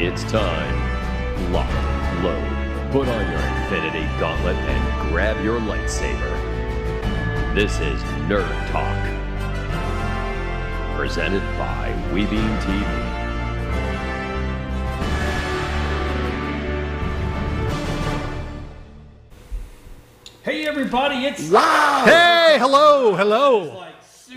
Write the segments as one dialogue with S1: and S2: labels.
S1: It's time. Lock, load, put on your Infinity Gauntlet and grab your lightsaber. This is Nerd Talk. Presented by Webeam TV.
S2: Hey everybody, it's...
S3: Wow!
S4: Hey, hello!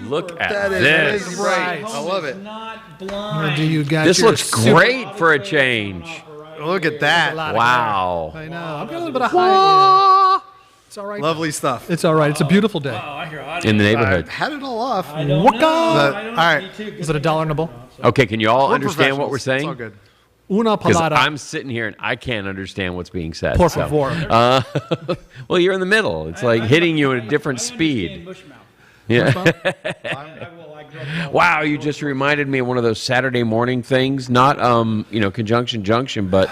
S1: Look at
S3: That
S1: this.
S3: is right. I love it.
S2: Not blind.
S1: This looks great for a change.
S3: Look at that.
S1: Wow.
S4: I know. I've got a little bit of high. It's all right.
S3: Lovely stuff.
S4: It's all right. It's a beautiful day.
S2: Oh, I hear audio.
S1: In the neighborhood.
S3: Had it all off.
S2: I don't
S4: Waka!
S2: know. I
S3: But,
S2: don't
S3: all right.
S2: me too,
S4: Is it $1 nibble?
S1: Okay, can you all
S3: We're
S1: understand what we're
S3: professionals.
S1: saying?
S3: It's all good.
S4: Una
S1: Because
S4: palada.
S1: I'm sitting here and I can't understand what's being said.
S4: Por
S1: so.
S4: favor.
S1: Well, you're in the middle. It's like hitting you at a different speed. Yeah. Wow, you just reminded me of one of those Saturday morning things. Not, Conjunction Junction, but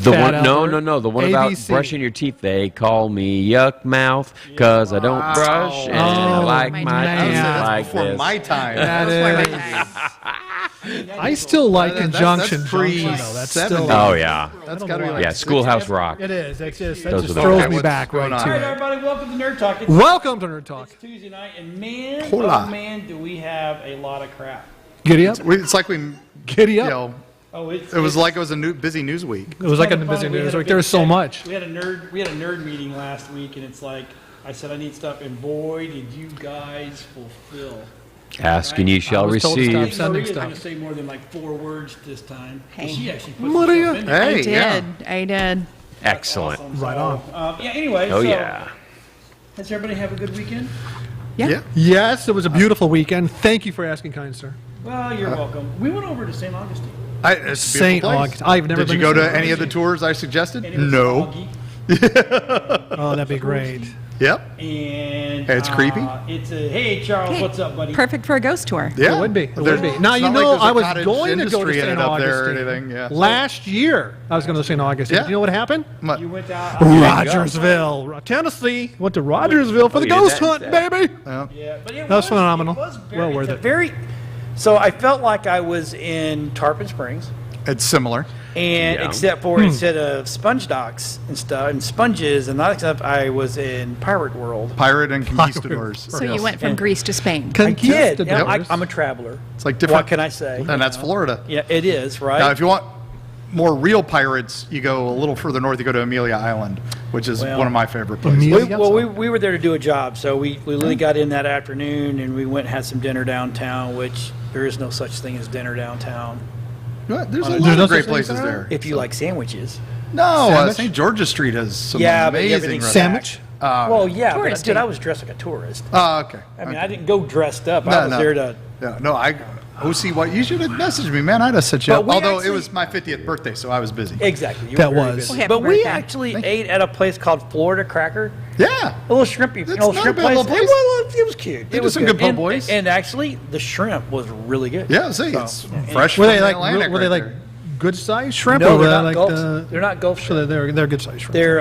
S1: the
S4: Fat
S1: one.
S4: Albert.
S1: No, the one about
S4: ABC.
S1: brushing your teeth. They call me Yuck Mouth because I don't brush and I like my
S4: man.
S1: teeth like
S3: Before
S1: this.
S3: my time.
S4: That is. I still like Conjunction
S3: that's
S4: Junction, though. That's still.
S1: Oh yeah,
S3: That's got to be like
S1: yeah. Schoolhouse Rock.
S4: It is. That just
S1: Those are the
S4: throws
S1: best.
S4: me back
S3: What's
S4: right
S3: going
S4: to
S2: All right,
S4: it.
S2: everybody, welcome to Nerd Talk.
S4: Welcome to Nerd Talk.
S2: It's Tuesday night, and man,
S3: Hola.
S2: oh man, do we have a lot of crap.
S4: Giddy up.
S3: It's like we,
S4: Giddy
S3: you
S4: up.
S3: know,
S2: Oh,
S3: it was like it was a busy news week.
S4: It was like a
S2: kinda
S4: busy
S2: funny. We
S4: news.
S2: had a
S4: Like
S2: big
S4: there was so
S2: tech-
S4: much.
S2: We had a nerd meeting last week, and it's like I said I need stuff, and boy, did you guys fulfill.
S1: Ask and ye shall
S4: I was told to stop
S1: receive.
S4: sending
S2: Maria's going to
S4: stuff.
S2: say more than like 4 words this time.
S5: Hey.
S2: She actually put
S4: Maria.
S2: some stuff in there.
S3: Hey,
S5: I did.
S1: Excellent.
S2: Awesome.
S4: Right
S2: So,
S4: on.
S2: yeah. Anyway.
S1: Oh
S2: so,
S1: yeah.
S2: Does everybody have a good weekend?
S5: Yeah.
S4: Yes, it was a beautiful weekend. Thank you for asking, kind sir.
S2: Well, you're welcome. We went over to St. Augustine.
S3: It's a beautiful
S4: Saint
S3: place.
S4: Augustine. I've never
S3: Did you
S4: been
S3: go
S4: to
S3: to
S4: Saint
S3: any of the
S4: Augustine.
S3: tours I suggested?
S2: And it was
S3: No.
S2: foggy,
S4: Oh, that'd be great.
S3: Yep.
S2: and
S3: Hey, it's creepy?
S2: It's a hey Charles,
S5: Hey,
S2: what's up, buddy?
S5: Perfect for a ghost tour.
S3: Yeah.
S4: It would be. It
S3: There's-
S4: would be. Now,
S3: it's
S4: you
S3: not like
S4: know,
S3: there's a
S4: I was
S3: cottage
S4: going to go to
S3: industry
S4: St.
S3: in it up there or
S4: Augustine.
S3: anything, yeah.
S4: Last year, I was going to St. Augustine.
S3: Yeah.
S4: Do you know what happened?
S3: What?
S2: You went out.
S4: Rogersville, Tennessee. Went to Rogersville for the
S1: you did
S4: ghost
S1: that
S4: hunt,
S1: instead.
S4: baby.
S2: Yeah, but it
S4: That was phenomenal.
S2: It was very,
S4: Well worth
S2: it's a
S4: it.
S2: very. So I felt like I was in Tarpon Springs,
S3: It's similar.
S2: and
S1: Yeah.
S2: except for instead of sponge docks and stuff and sponges and all that stuff, I was in Pirate World.
S3: Pirate and conquistadors.
S5: So you went from Greece to Spain.
S2: I did. Yeah,
S4: Conquistadors.
S2: I'm a traveler.
S3: It's like different.
S2: What can I say?
S3: And that's Florida.
S2: Yeah, it is, right?
S3: Now, if you want more real pirates, you go a little further north. You go to Amelia Island, which is
S2: Well,
S3: one of my favorite places.
S4: Amelia?
S2: we were there to do a job, so we literally got in that afternoon and we went and had some dinner downtown, which there is no such thing as dinner downtown
S3: What? There's a
S4: There's
S3: lot
S4: no
S3: of great
S4: such thing
S3: places
S4: as that?
S3: there.
S2: if you like sandwiches.
S3: No,
S4: Sandwich?
S3: St. George's Street has some
S2: Yeah, but
S3: amazing
S2: everything's
S3: restaurants.
S4: Sandwich?
S2: Well, yeah, but
S5: touristy.
S2: dude, I was dressed like a tourist.
S3: Oh, okay.
S2: I mean,
S3: Okay.
S2: I didn't go dressed up. I
S3: No,
S2: was
S3: no.
S2: there to.
S3: Yeah, no, OC White, you should have messaged me, man. I'd have set you
S2: But
S3: up.
S2: we
S3: Although
S2: actually-
S3: it was my 50th birthday, so I was busy.
S2: Exactly. You
S4: That
S2: were very
S4: was.
S2: busy.
S5: Well, happy
S2: But we
S5: birthday.
S2: actually ate at a place called Florida Cracker.
S3: Yeah.
S2: A little shrimpy,
S3: That's
S2: little
S3: not a
S2: shrimp
S3: bad
S2: place.
S3: little place.
S2: It was cute.
S3: They
S2: It
S3: do
S2: was
S3: some good po'
S2: And-
S3: boys.
S2: And actually, the shrimp was really good.
S3: Yeah, see, it's fresh
S4: Were
S3: from
S4: they
S3: the
S4: like
S3: Atlantic
S4: were they
S3: right
S4: like
S3: there.
S4: good sized shrimp?
S2: No,
S4: or were
S2: they're
S4: they
S2: not
S4: like
S2: Gulf. They're not Gulf
S4: So
S2: shrimp.
S4: they're good sized shrimp.
S2: They're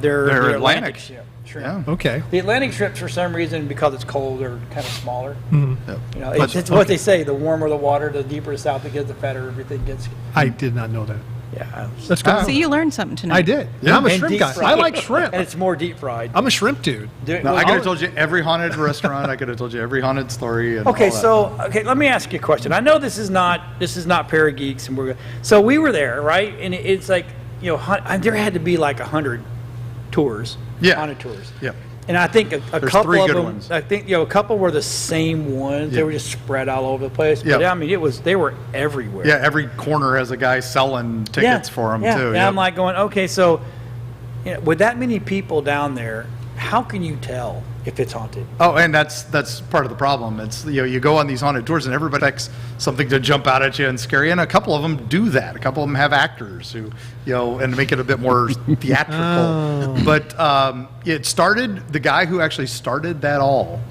S3: They're
S2: Atlantic
S3: Atlantic.
S2: shrimp.
S3: Yeah.
S4: Okay.
S2: The Atlantic shrimps, for some reason, because it's cold, are kind of smaller.
S3: Yep.
S2: You know,
S3: But-
S2: it's what they say: the warmer the water, the deeper the south it gets, the fatter everything gets.
S4: I did not know that.
S2: Yeah,
S4: That's good.
S5: So you learned something tonight.
S4: I did.
S3: Yeah.
S4: I'm a
S2: And
S4: shrimp
S2: deep
S4: guy.
S2: fried.
S4: I like shrimp.
S2: and it's more deep fried.
S4: I'm a shrimp dude.
S3: No, I could have told you every haunted restaurant. I could have told you every haunted story. And
S2: Okay,
S3: all that.
S2: so let me ask you a question. I know this is not Parageeks, and so we were there, right? And it's like there had to be like 100 tours,
S3: Yeah.
S2: haunted tours.
S3: Yep.
S2: And I think a
S3: There's
S2: couple
S3: 3
S2: of
S3: good
S2: them,
S3: ones.
S2: I think a couple were the same ones. They
S3: Yeah.
S2: were just spread all over the place.
S3: Yeah.
S2: But I mean, they were everywhere.
S3: Yeah, every corner has a guy selling tickets for them
S2: yeah.
S3: too.
S2: And
S3: Yep.
S2: I'm like going, okay, so with that many people down there, how can you tell if it's haunted?
S3: Oh, and that's part of the problem. It's you go on these haunted tours and everybody expects something to jump out at you and scare you, and a couple of them do that. A couple of them have actors who and make it a bit more theatrical.
S4: Oh.
S3: But it started. The guy who actually started that all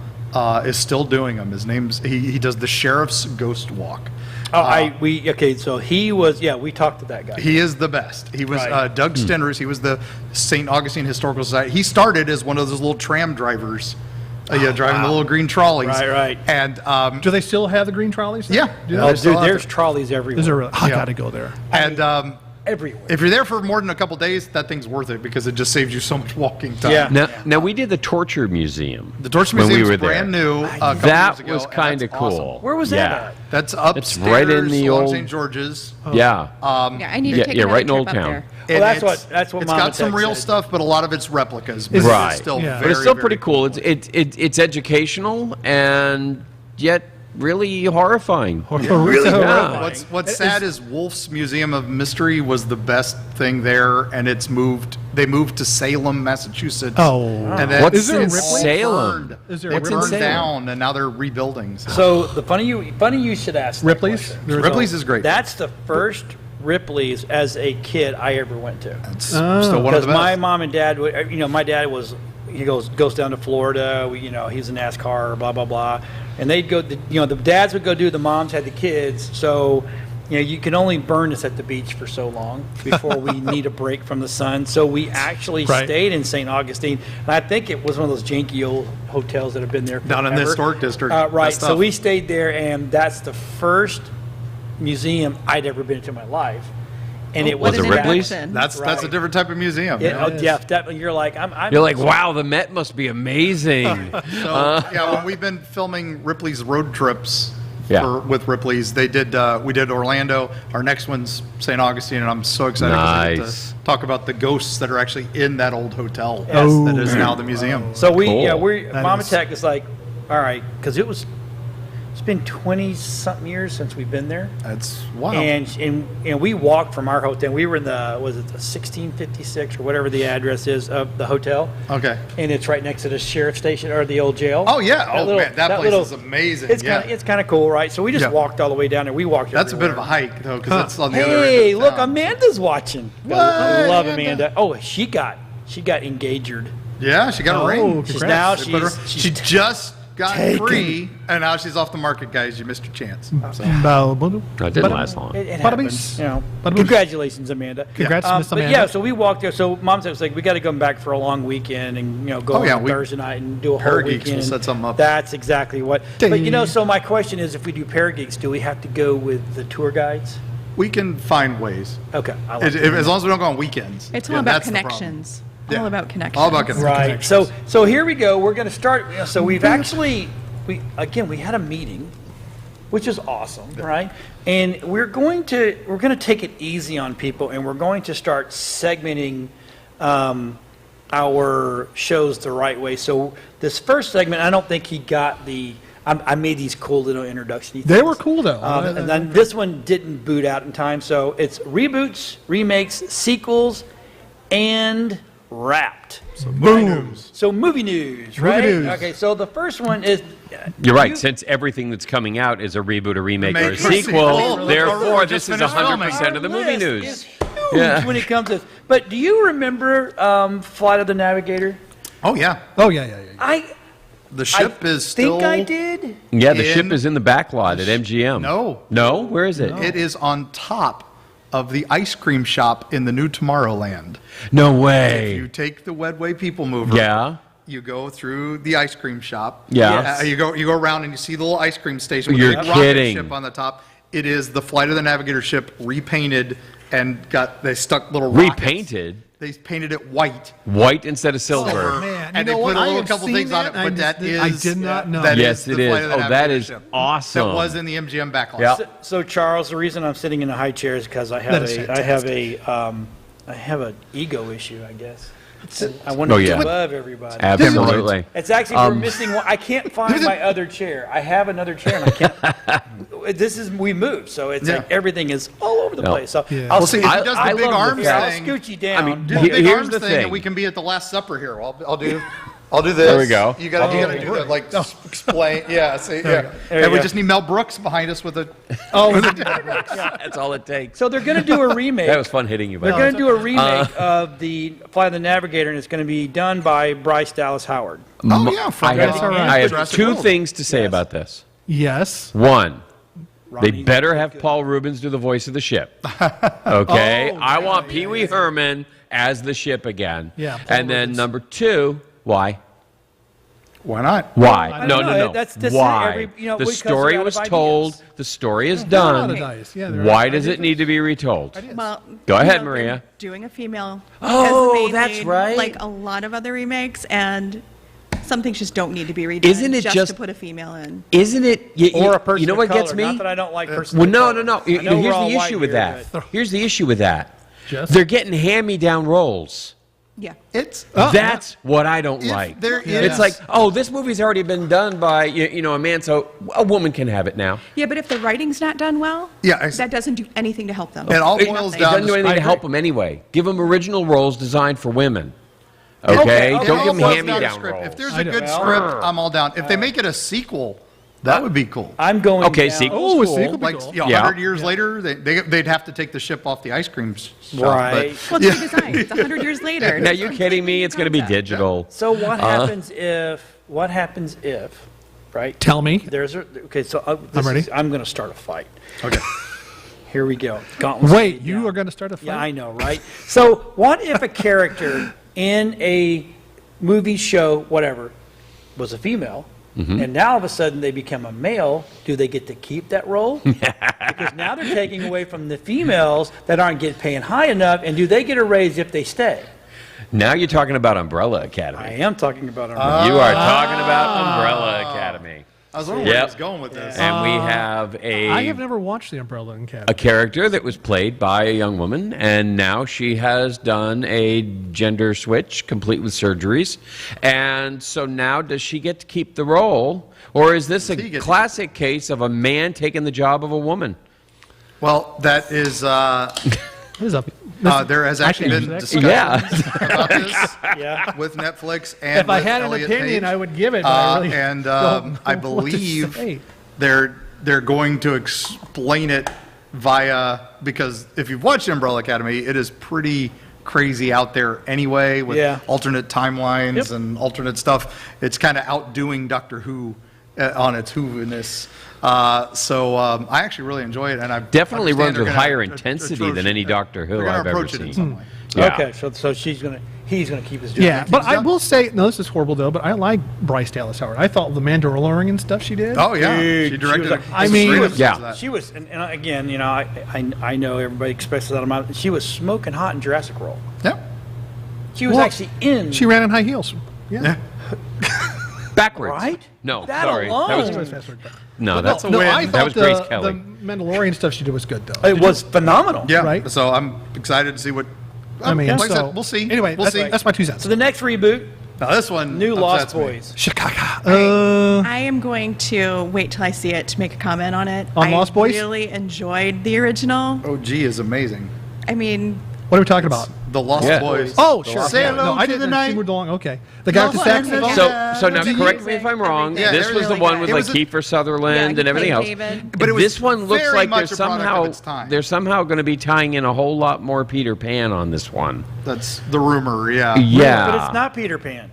S3: is still doing them. His name's he does the Sheriff's Ghost Walk.
S2: So he was, we talked to that guy.
S3: He is the best. He was
S2: Right.
S3: Doug Stenders. He was the St. Augustine Historical Society. He started as one of those little tram drivers Driving the little green trolleys.
S2: Right.
S3: And
S4: Do they still have the green trolleys?
S3: yeah,
S2: Oh,
S3: they still
S2: dude,
S3: have
S2: there's
S3: it.
S2: trolleys everywhere.
S4: Is there really? I got to go there.
S3: And
S2: everywhere.
S3: if you're there for more than a couple days, that thing's worth it because it just saves you so much walking time.
S2: Yeah.
S1: Now we did the Torture Museum.
S3: The Torture
S1: when we
S3: Museum
S1: were
S3: is brand
S1: there.
S3: new. A couple
S1: That
S3: years ago,
S1: was
S3: and
S1: kind of
S3: that's
S1: cool.
S3: awesome.
S2: Where was that at?
S3: That's upstairs
S1: right in the
S3: along
S1: old-
S3: St. George's.
S1: Yeah.
S5: Yeah, I need to take
S1: right
S5: another
S1: in Old
S5: trip up
S1: Town.
S5: there.
S2: Well, that's what
S3: It's
S2: Mama
S3: got some
S2: Tech
S3: real
S2: said.
S3: stuff, but a lot of it's replicas. But
S1: Right.
S3: It's still
S4: Yeah.
S3: very,
S1: But it's still
S3: very
S1: pretty cool. It's educational and yet really horrifying.
S4: Really
S1: Yeah.
S3: What's sad is Wolf's Museum of Mystery was the best thing there, and they moved to Salem, Massachusetts.
S4: Oh.
S3: And then
S1: What's
S4: Is there a
S1: in
S4: Ripley?
S1: Salem?
S3: Burned.
S4: Is there
S3: They
S4: a
S3: burned
S4: Ripley?
S3: down, and now they're rebuilding.
S2: So the funny you should ask that
S4: Ripley's?
S2: question.
S4: There's
S3: Ripley's is great.
S2: That's the first Ripley's as a kid I ever went to.
S3: It's still one of
S2: Because
S3: the best.
S2: my mom and dad, my dad goes down to Florida. He's in NASCAR, blah blah blah, and they'd go. The dads would go do. The moms had the kids, so you can only burn us at the beach for so long before we need a break from the sun. So we actually
S4: Right.
S2: stayed in St. Augustine, and I think it was one of those janky old hotels that have been there
S3: Down in the
S2: forever.
S3: historic district.
S2: Right.
S3: That
S2: So
S3: stuff.
S2: we stayed there, and that's the first museum I'd ever been to in my life, and it
S5: What
S2: was
S1: it
S5: an
S1: Ripley's?
S5: introduction.
S3: That's a
S2: Right.
S3: different type of museum.
S2: Yeah, definitely. You're like, I'm
S1: You're like, wow, the Met must be amazing.
S3: So, when we've been filming Ripley's road trips
S1: Yeah.
S3: with Ripley's, we did Orlando. Our next one's St. Augustine, and I'm so excited 'cause I get
S1: Nice.
S3: to talk about the ghosts that are actually in that old hotel
S2: Yes.
S3: that is now the museum.
S2: So
S1: Cool.
S2: Mama
S4: is-
S2: Tech is like, all right, because it's been 20-something years since we've been there.
S3: That's wow.
S2: And we walked from our hotel. We were in the 1656 or whatever the address is of the hotel.
S3: Okay.
S2: And it's right next to the sheriff station or the old jail.
S3: Oh yeah. Man, that place is amazing.
S2: It's
S3: yeah.
S2: kind of cool, right? So we just
S3: Yeah.
S2: walked all the way down there. We walked.
S3: That's a bit of a
S2: everywhere.
S3: hike though, because it's on the other end.
S2: Hey,
S3: of
S2: look,
S3: town.
S2: Amanda's watching.
S3: What?
S2: I love
S3: Amanda?
S2: Amanda. Oh, she got engaged.
S3: Yeah, she got a ring.
S2: She's
S4: Congrats.
S2: now
S3: She just got
S2: taken.
S3: free, and now she's off the market, guys. You missed your chance. So.
S1: That didn't last long.
S2: It
S4: Bada
S2: happens,
S4: bing. Bada bing.
S2: Congratulations, Amanda.
S4: Congrats, Miss
S2: But
S4: Amanda.
S2: yeah, so we walked there. So Mom said, like, we got to come back for a long weekend and go on Thursday night and do a whole
S3: Parageeks
S2: weekend.
S3: will set something up.
S2: That's exactly what. But so my question is, if we do Parageeks, do we have to go with the tour guides?
S3: We can find ways.
S2: Okay, I like that.
S3: As long as we don't go on weekends.
S5: It's
S3: Yeah,
S5: all about
S3: that's the problem.
S5: connections.
S3: Yeah.
S5: All about connections.
S3: All about connections.
S2: Right. So here we go. We're going to start. So we've actually we had a meeting, which is awesome, right? And we're going to take it easy on people, and we're going to start segmenting our shows the right way. So this first segment, I don't think he got the. I made these cool little introduction.
S4: They were cool though.
S2: And then this one didn't boot out in time, so it's reboots, remakes, sequels, and wrapped.
S4: Boom.
S2: So movie news, right?
S4: news.
S2: Okay, so the first one is.
S1: You're right. Since everything that's coming out is a reboot, a remake, or a
S3: Remake or
S1: sequel,
S3: sequel.
S1: therefore
S3: We're
S1: this
S3: just
S1: is
S3: finished
S1: 100% of the movie
S2: List
S1: news.
S2: is huge
S1: Yeah.
S2: when it comes to. But do you remember Flight of the Navigator?
S3: Oh yeah,
S4: Oh yeah.
S3: the ship is still.
S2: think I did.
S1: Yeah, the
S3: in
S1: ship is in the back lot at MGM.
S3: No.
S1: No? Where is it?
S3: It is on top of the ice cream shop in the new Tomorrowland.
S1: No
S3: If you
S1: way.
S3: take the Wedway People Mover,
S1: Yeah.
S3: you go through the ice cream shop.
S1: Yeah.
S3: You go around and you see the little ice cream station with
S1: You're
S3: the rocket
S1: kidding.
S3: ship on the top. It is the Flight of the Navigator ship repainted and they stuck little rockets.
S1: Repainted?
S3: They painted it white.
S1: White instead of silver.
S4: Oh, man.
S3: And
S4: You
S3: they
S4: know
S3: put
S4: what?
S3: a
S4: I
S3: little
S4: have
S3: couple
S4: seen
S3: things on it,
S4: that,
S3: but that is
S4: I did not know.
S3: that
S1: Yes,
S3: the
S1: it is.
S3: Flight of the
S1: Oh, that
S3: Navigator
S1: is
S3: ship.
S1: awesome.
S3: That was in the MGM backlot.
S1: Yeah.
S2: So Charles, the reason I'm sitting in a high chair is because I
S4: That
S2: have
S4: is
S2: I have an ego issue, I guess. I want to
S1: Oh,
S2: be
S1: yeah.
S2: above everybody.
S1: Absolutely.
S2: It's actually we're missing one. I can't find my other chair. I have another chair, and I can't. We moved, so it's like everything is all over the
S1: No.
S2: place. So
S4: Yeah.
S2: I'll
S3: Well, see, if
S2: scoot-
S3: he does
S1: I
S3: the big
S1: love the
S3: arms
S2: I'll
S3: thing,
S2: scoot you down.
S1: I mean,
S3: do the big
S1: here's
S3: arms
S1: the
S3: thing,
S1: thing.
S3: and we can be at the Last Supper here. I'll do this.
S1: There we go.
S3: You gotta do that. Like explain. Yeah. See. Yeah.
S2: There you
S3: And we
S2: go.
S3: just need Mel Brooks behind us with a.
S1: That's all it takes.
S2: so they're going to do a remake.
S1: That was fun hitting you.
S2: They're
S1: By
S2: going to do a remake of the Flight of the Navigator, and it's going to be done by Bryce Dallas Howard.
S3: Oh yeah. From
S1: I have,
S4: all right.
S1: I have
S3: Jurassic
S1: two
S3: World.
S1: things to say about this.
S4: Yes.
S1: One, they
S2: Ronnie
S1: better
S2: Knox
S1: have
S2: is good.
S1: Paul Rubens do the voice of the ship. Okay?
S4: Oh,
S1: I want Pee Wee Herman as the ship again.
S4: Yeah, Paul
S1: And then
S4: Rubens.
S1: number two, why?
S3: Why not?
S1: Why?
S2: I
S1: No,
S2: don't
S1: no,
S2: know.
S1: no.
S2: That's
S1: Why?
S2: every- you know,
S1: the
S2: because
S1: story
S2: we're out
S1: was
S2: of ideas.
S1: told. The story is
S4: They're out
S1: done.
S4: of dice. Yeah, they're
S1: Why
S4: out
S1: does
S4: of
S1: it need to be retold?
S5: Well,
S1: Go ahead,
S5: they're
S1: Maria.
S5: Doing a female.
S1: Oh,
S5: as the main
S1: that's
S5: lead,
S1: right.
S5: Like a lot of other remakes, and some things just don't need to be redone.
S1: Isn't it
S5: just
S1: just-
S5: to put a female in?
S1: Isn't it?
S2: Or a person
S1: You know
S2: of
S1: what
S2: color.
S1: gets me?
S2: Not that I don't like person
S1: Well,
S2: of
S1: no,
S2: color.
S1: no, no.
S2: I know
S1: Here's
S2: we're all
S1: the
S2: white
S1: issue with
S2: here,
S1: that.
S2: but-
S1: Here's the issue with that.
S4: Just-
S1: They're getting hand-me-down roles.
S5: Yeah.
S3: It's
S1: That's what I don't
S3: If
S1: like.
S3: there
S1: It's
S3: is-
S1: like, oh, this movie's already been done by a man, so a woman can have it now.
S5: Yeah, but if the writing's not done well,
S3: Yeah,
S5: that doesn't do anything to help them.
S3: It all
S1: It
S3: boils
S1: it
S3: down
S1: doesn't do
S3: to-
S1: anything
S3: I
S1: to help
S3: agree.
S1: them anyway. Give them original roles designed for women. Okay?
S2: Okay,
S1: Don't
S3: It
S1: give
S3: all
S1: them
S3: boils down to
S1: hand-me-down
S3: script.
S1: roles.
S3: If there's
S4: I
S3: a
S4: know.
S3: good script, I'm all down. If they make it a sequel, that would be cool.
S2: I'm going
S1: Okay,
S2: down
S1: sequel.
S4: Oh, a
S2: school.
S4: sequel.
S3: Like,
S4: cool.
S3: 100 years later, they'd have to take the ship off the ice cream shop.
S2: Right.
S3: But,
S5: Well, it's redesigned. It's 100 years later.
S1: Now, you kidding me? It's going to be digital.
S2: So what happens if? What happens if? Right.
S4: Tell me.
S2: There's a okay. So
S4: I'm ready.
S2: I'm going to start a fight.
S3: okay.
S2: Here we go. Gauntlets
S4: Wait,
S2: laid
S4: you
S2: down.
S4: are going to start a fight?
S2: Yeah, I know, right? So what if a character in a movie, show, whatever, was a female, and now all of a sudden they become a male? Do they get to keep that role? Because now they're taking away from the females that aren't getting paying high enough, and do they get a raise if they stay?
S1: Now you're talking about Umbrella
S2: I
S1: Academy.
S2: am talking about our
S1: You are talking about Umbrella Academy.
S3: I was wondering where
S1: Yep.
S3: I was going with this.
S1: And we have
S4: I have never watched The Umbrella Academy.
S1: a character that was played by a young woman, and now she has done a gender switch, complete with surgeries. And so now, does she get to keep the role, or is this
S3: He
S1: a
S3: gets to-
S1: classic case of a man taking the job of a woman?
S3: Well, that is,
S4: What is up?
S3: there has actually been
S4: Actually,
S3: discussion
S1: Yeah.
S3: about this
S2: Yeah.
S3: with Netflix and
S4: If I
S3: with
S4: had an
S3: Elliot
S4: opinion,
S3: Page.
S4: I would give it. But I really
S3: And
S4: don't
S3: I
S4: know what to
S3: believe
S4: say.
S3: they're going to explain it via, because if you've watched Umbrella Academy, it is pretty crazy out there anyway with
S2: Yeah.
S3: alternate timelines
S2: Yep.
S3: and alternate stuff. It's kind of outdoing Doctor Who on its Who-ness. I actually really enjoy it, and I
S1: Definitely
S3: understand
S1: runs
S3: they're
S1: with
S3: gonna
S1: higher
S3: at-
S1: intensity
S3: approach
S1: than
S3: it-
S1: any Doctor Who
S3: they're gonna
S1: I've ever
S3: approach it in
S1: seen.
S3: some way.
S1: Yeah.
S2: Okay, so he's gonna keep his job.
S4: Yeah, but I
S3: done.
S4: will say, no, this is horrible though, but I like Bryce Dallas Howard. I thought the Mandalorian stuff she did.
S3: Oh yeah,
S2: Dude,
S3: she directed.
S2: she was like-
S4: I mean-
S3: three episodes
S1: Yeah.
S3: of that.
S2: She was, and again, I know everybody expects that amount. She was smoking hot in Jurassic World.
S3: Yeah.
S2: She was
S4: Well,
S2: actually in.
S4: She ran in high heels. Yeah.
S1: Backwards.
S2: Right?
S1: No,
S2: That
S1: sorry.
S2: alone.
S1: That
S4: That
S1: was,
S4: was fast.
S1: no, that's
S3: a
S4: No,
S3: win.
S4: I
S3: That
S4: thought
S1: was Grace
S4: the
S1: Kelly.
S4: Mandalorian stuff she did was good though.
S2: It was phenomenal.
S3: Yeah.
S4: Right?
S3: So I'm excited to see what.
S4: I mean,
S3: like I
S4: so
S3: said, we'll see.
S4: Anyway,
S3: we'll
S4: that's,
S3: see.
S4: that's my 2 cents.
S2: So the next reboot,
S3: Now this one,
S2: New Lost
S3: upsets me.
S2: Boys.
S4: Chicago.
S5: I am going to wait till I see it to make a comment on it.
S4: On Lost Boys?
S5: I really enjoyed the original.
S3: OG is amazing.
S5: I mean,
S4: What are we talking about?
S3: The Lost
S1: Yeah.
S3: Boys.
S4: Oh, sure.
S3: Say
S4: Yeah.
S3: hello
S4: No, I
S3: to
S4: didn't
S3: the
S4: see
S3: night.
S4: Moved along. Okay. The guy with the saxophone.
S1: so now
S3: Do you-
S1: correct me if I'm wrong.
S3: Yeah,
S1: this was the
S3: everything.
S1: one with
S3: It
S1: like
S3: was a-
S1: Kiefer Sutherland
S5: Yeah,
S1: and
S5: he
S1: everything else.
S5: played David.
S3: But it was
S1: this one looks
S3: very
S1: like
S3: much
S1: they're
S3: a product of
S1: somehow
S3: its time.
S1: they're somehow going to be tying in a whole lot more Peter Pan on this one.
S3: That's the rumor. Yeah.
S1: Yeah,
S2: But it's not Peter Pan.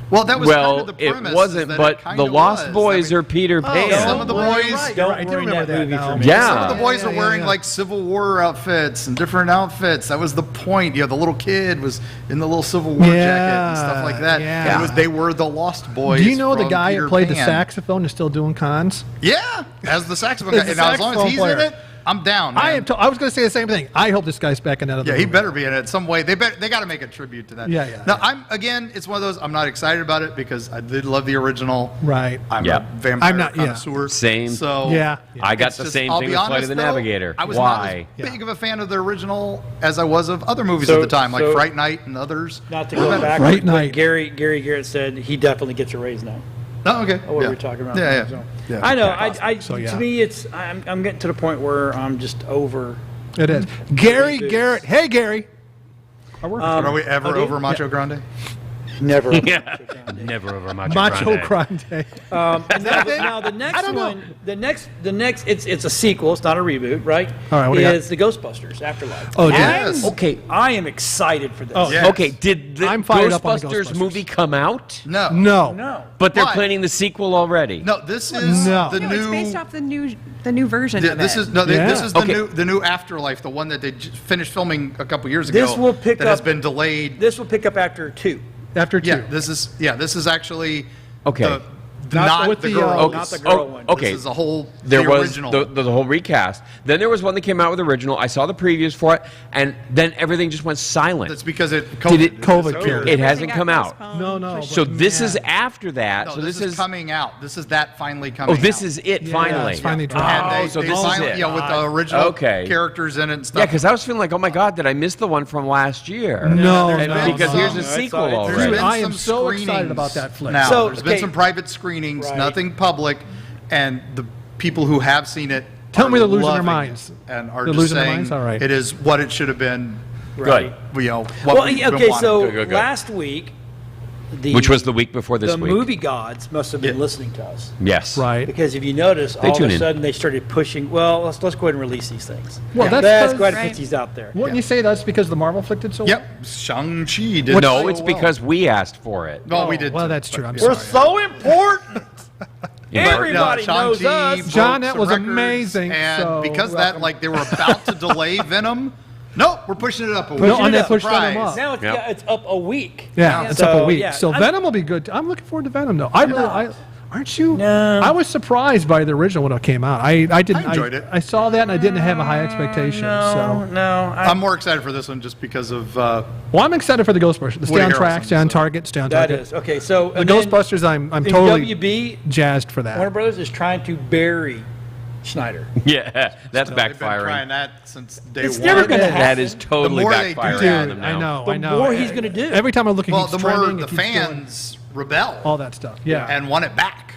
S3: Well, that was
S1: well,
S3: kind of the premise.
S1: it wasn't, but the Lost Boys are Peter Pan.
S3: some of the boys.
S2: Don't
S4: Right, I do
S2: ruin
S4: remember
S2: that movie
S4: that
S2: for
S4: now.
S2: me.
S1: Yeah.
S3: Some of the boys
S4: Yeah,
S3: are
S4: yeah,
S3: wearing
S4: yeah.
S3: like Civil War outfits and different outfits. That was the point. The little kid was in the little Civil War jacket and stuff like that.
S4: Yeah.
S3: They were the Lost Boys.
S4: Do you know the
S3: from
S4: guy
S3: Peter
S4: that played the
S3: Pan.
S4: saxophone is still doing cons?
S3: Yeah, as the saxophone
S4: As
S3: guy.
S4: the
S3: And now, as long as
S4: saxophone
S3: he's
S4: player.
S3: in it, I'm down. Man.
S4: I was going to say the same thing. I hope this guy's back in another
S3: Yeah, he
S4: movie.
S3: better be in it some way. They got to make a tribute to that.
S4: Yeah, yeah,
S3: Now,
S4: yeah.
S3: it's one of those. I'm not excited about it because I did love the original.
S4: Right.
S3: I'm
S1: Yeah.
S3: a vampire
S4: I'm not- yeah.
S3: connoisseur.
S1: Same.
S3: So
S4: Yeah.
S1: I got
S3: it's
S1: the
S3: just-
S1: same
S3: I'll
S1: thing
S3: be
S1: with Flight
S3: honest,
S1: of the
S3: though,
S1: Navigator.
S3: I was
S1: Why?
S3: not as big of a fan of the original as I was of other movies
S2: So-
S3: at the time, like
S2: so-
S3: Fright Night and others.
S2: Not to go back.
S4: Fright
S2: but
S4: Night.
S2: Gary Garrett said he definitely gets a raise now.
S3: Oh, okay.
S2: Oh, what
S3: yeah.
S2: were we talking about?
S3: Yeah, yeah.
S2: So-
S3: Yeah.
S2: I know. I
S4: So, yeah.
S2: To me, I'm getting to the point where I'm just over.
S4: It is. Gary
S2: Reboots.
S4: Garrett. Hey, Gary.
S3: Are we ever
S2: okay.
S3: over Macho Grande?
S2: Never.
S1: Never over Macho,
S4: Macho
S1: Grande.
S4: Grande.
S2: And now the next one, the next, it's a sequel. It's not a reboot, right?
S4: All right, what do you got?
S2: Is the Ghostbusters Afterlife?
S4: Oh, dude.
S3: Yes.
S1: Okay,
S2: I am excited for this.
S4: Oh,
S3: Yes.
S1: okay. Did the
S4: I'm fired up on the
S1: Ghostbusters
S4: Ghostbusters.
S1: movie come out?
S3: No.
S4: No.
S2: No.
S1: But they're
S3: Why?
S1: planning the sequel already.
S3: No, this is
S4: No.
S3: the
S5: no,
S3: new.
S5: it's based off the new version
S3: Yeah,
S5: of
S3: this
S5: it.
S3: is no.
S4: Yeah.
S3: This is the
S1: Okay.
S3: new Afterlife, the one that they finished filming a couple years ago.
S2: This will pick
S3: that has
S2: up-
S3: been delayed.
S2: This will pick up after 2.
S4: After two.
S3: Yeah, this is actually
S1: Okay.
S3: Not
S4: with
S3: the
S4: the,
S3: girl.
S2: not the girl one.
S1: Okay.
S3: This is a whole.
S1: There
S3: the
S1: was
S3: original.
S1: the whole recast. Then there was one that came out with original. I saw the previews for it, and then everything just went silent.
S3: That's because it.
S1: Did it-
S4: COVID
S3: It's
S4: period.
S1: It hasn't
S5: Everything
S1: come
S5: got
S1: out.
S5: postponed,
S4: No, no.
S5: pushed
S1: So
S4: but
S1: this is
S4: man.
S1: after that.
S3: No,
S1: so
S3: this is coming out. This is that finally coming
S1: Oh,
S3: out.
S1: this is it
S4: Yeah,
S1: finally.
S4: it's finally
S3: And
S4: dropped.
S3: they,
S1: so
S3: they
S1: this is
S3: finally,
S1: it.
S3: you know, with the original
S1: Okay.
S3: characters in it and stuff.
S1: Yeah, because I was feeling like, oh my god, did I miss the one from last year?
S4: No,
S3: there's
S1: And
S3: been
S1: because
S3: some-
S1: here's a
S2: I saw
S1: sequel
S2: it.
S3: There's
S1: already.
S3: been
S4: I am
S3: some
S4: so excited
S3: screenings
S4: about that flick.
S3: Now,
S2: So,
S3: there's been
S2: okay.
S3: some private screenings,
S2: Right.
S3: nothing public, and the people who have seen it
S4: Tell
S3: are
S4: me they're losing their
S3: loving
S4: minds.
S3: it and are
S4: They're
S3: just
S4: losing their
S3: saying
S4: minds? All right.
S3: it is what it should have been.
S2: Right.
S3: You know, what
S2: Well,
S3: we've
S2: yeah,
S3: been
S2: okay,
S3: wanting.
S2: so
S1: Go.
S2: last week,
S1: Which was the week before this
S2: the
S1: week.
S2: movie gods must have been
S3: Yeah.
S2: listening to us.
S1: Yes.
S4: Right.
S2: Because if you notice, all of
S1: tune
S2: a
S1: in.
S2: sudden they started pushing. Well, let's go ahead and release these things.
S4: Well, that's
S2: let's
S4: because-
S2: go ahead and
S5: Right.
S2: put these out there.
S4: Wouldn't you say that's because the Marvel flick did so well?
S3: Yep, Shang-Chi did
S1: No,
S3: so
S1: it's
S3: well.
S1: because we asked for it.
S3: Well, we did.
S4: Well,
S3: too,
S4: that's
S3: but
S4: true. I'm
S3: yeah.
S2: We're
S4: sorry.
S2: so important. Everybody
S3: No,
S2: knows
S3: Shang-Chi
S2: us.
S3: broke
S4: John, that
S3: some
S4: was
S3: records,
S4: amazing,
S3: And
S4: so
S3: because
S4: welcome.
S3: that, like, they were about to delay Venom. Nope, we're pushing it up a week.
S4: No, and they
S2: it up.
S4: pushed Venom
S3: Surprise.
S4: up.
S2: Now it's,
S1: Yep.
S2: yeah, it's up a week.
S4: Yeah, it's up a week.
S2: yeah,
S4: So
S2: I'm-
S4: Venom will be good. I'm looking forward to Venom, though. Aren't you?
S2: No.
S4: I was surprised by the original when it came out. I didn't.
S3: I enjoyed it.
S4: I saw that and I didn't have a high expectation.
S2: No,
S4: So,
S2: no.
S3: I'm more excited for this one just because of
S4: well, I'm excited for the Ghostbusters. Stay
S3: Woody
S4: on track,
S3: Harrelson,
S4: stay on
S3: so-
S4: target, stay on
S2: that
S4: target.
S2: is okay. So
S4: The
S2: and then
S4: Ghostbusters, I'm
S2: in
S4: totally
S2: WB,
S4: jazzed for
S2: Warner
S4: that.
S2: Brothers is trying to bury Schneider.
S1: Yeah, that's
S3: they've been
S1: backfiring.
S3: trying that since day
S2: It's
S3: one.
S2: never gonna
S4: It is.
S1: That is totally
S3: The more they do
S1: backfiring
S3: that-
S1: on them now.
S4: I know.
S2: The more he's gonna do.
S4: Every time I look at
S3: Well,
S4: it,
S3: the
S4: keeps
S3: more
S4: trending,
S3: the
S4: it keeps going.
S3: fans rebel
S4: All that stuff. Yeah.
S3: and want it back.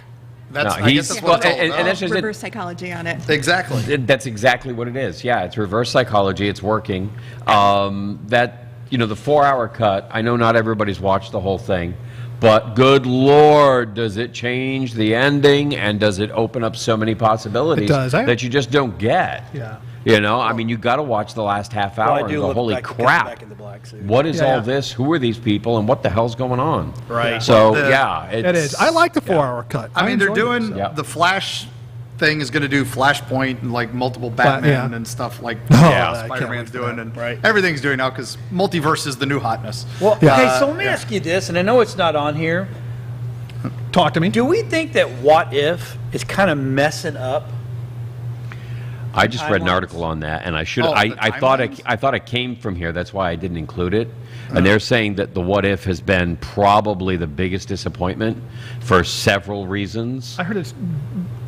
S3: That's
S1: No,
S3: I
S1: he's-
S3: guess that's
S1: well,
S3: what it's all
S1: and
S3: about.
S1: that's just it.
S5: Reverse psychology on it.
S3: Exactly.
S1: That's exactly what it is. Yeah, it's reverse psychology. It's working. The 4-hour cut. I know not everybody's watched the whole thing, but good Lord, does it change the ending and does it open up so many possibilities
S4: It does.
S1: that you just don't get?
S4: Yeah.
S1: I mean, you got to watch the last half hour
S2: Well, I
S1: and
S2: do
S1: go,
S2: look
S1: holy
S2: back to
S1: crap!
S2: Back in the black suit.
S1: What is
S4: Yeah.
S1: all this? Who are these people? And what the hell's going on?
S2: Right.
S1: So
S3: The-
S1: it's,
S4: It is. I like the 4-hour cut.
S3: I mean, they're
S4: enjoyed
S3: doing
S4: it.
S1: Yeah.
S3: the Flash thing is going to do Flashpoint and like multiple Batman
S4: yeah.
S3: and stuff like
S4: Oh,
S3: yeah,
S4: I can't
S3: Spider-Man's
S4: wait for
S3: doing
S4: that.
S3: and
S2: Right.
S3: everything's doing now because multiverse is the new hotness.
S2: Well,
S4: Yeah.
S2: okay. So let me ask you this, and I know it's not on here.
S4: Talk to me.
S2: Do we think that What If is kind of messing up?
S1: I just read an
S2: timelines?
S1: article on that, and I should.
S3: Oh,
S1: I,
S3: the
S1: I thought it.
S3: timelines?
S1: I thought it came from here. That's why I didn't include it. And they're saying that the What If has been probably the biggest disappointment for several reasons.
S4: I heard it's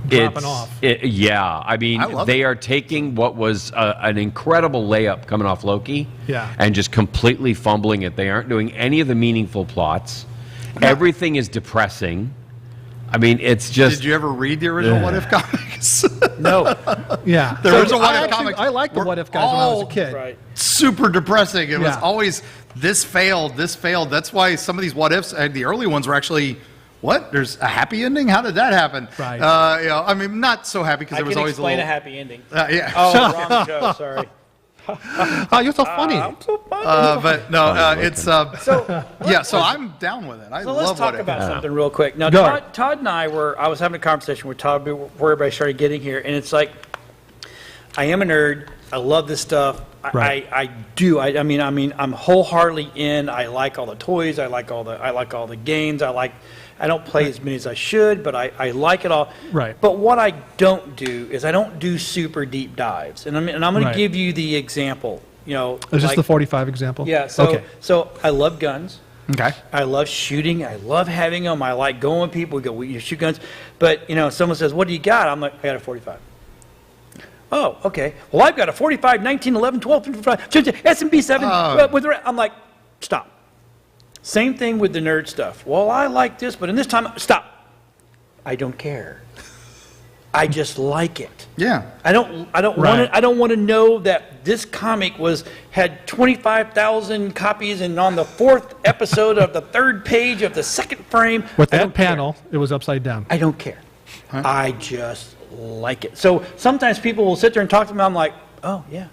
S4: dropping off.
S1: Yeah, I mean,
S3: I love
S1: they
S3: it.
S1: are taking what was an incredible layup coming off Loki,
S4: Yeah.
S1: and just completely fumbling it. They aren't doing any of the meaningful plots. Everything is depressing. I mean, it's just.
S3: Did you ever read the original What If comics?
S2: No.
S4: Yeah.
S3: The
S4: So
S3: original What If
S4: actually-
S3: comics
S4: I liked the
S3: were
S4: What If guys when I was a
S3: all
S4: kid.
S2: Right.
S3: Super depressing. It was
S4: Yeah.
S3: always this failed, this failed. That's why some of these What Ifs, the early ones were actually. What? There's a happy ending? How did that happen?
S4: Right.
S3: I mean, not so happy because
S2: I
S3: there was
S2: can
S3: always
S2: explain
S3: a
S2: a
S3: little.
S2: happy ending.
S3: Yeah.
S2: Oh, wrong show. Sorry.
S4: Oh, you're so funny.
S2: I'm so funny.
S3: But no,
S1: Funny
S3: it's
S2: so
S3: yeah. So I'm down with it. I
S2: So
S3: love
S2: let's talk
S3: What If.
S2: about something real quick. Now,
S4: Go ahead.
S2: Todd and I was having a conversation with Todd before everybody started getting here, and it's like, I am a nerd. I love this stuff.
S4: Right.
S2: I do. I mean, I'm wholeheartedly in. I like all the toys. I like all the games. I don't play as many as I should, but I like it all.
S4: Right.
S2: But what I don't do is I don't do super deep dives, and I'm going
S4: Right.
S2: to give you the example.
S4: Is this
S2: like-
S4: the 45 example?
S2: Yeah. So
S4: Okay.
S2: so I love guns.
S3: Okay.
S2: I love shooting. I love having them. I like going with people. We go, you shoot guns. But, someone says, what do you got? I'm like, I got a 45. Oh, okay. Well, I've got a 45, 19, 11, 12, 55, S&B 7. I'm like, stop. Same thing with the nerd stuff. Well, I like this, but in this time, stop. I don't care. I just like it.
S3: Yeah.
S2: I don't
S4: Right.
S2: want to know that this comic had 25,000 copies and on the 4th episode of the 3rd page of the 2nd frame.
S4: With
S2: I
S4: that
S2: don't care.
S4: panel, it was upside down.
S2: I don't care. I just like it. So sometimes people will sit there and talk to me. I'm like, oh yeah,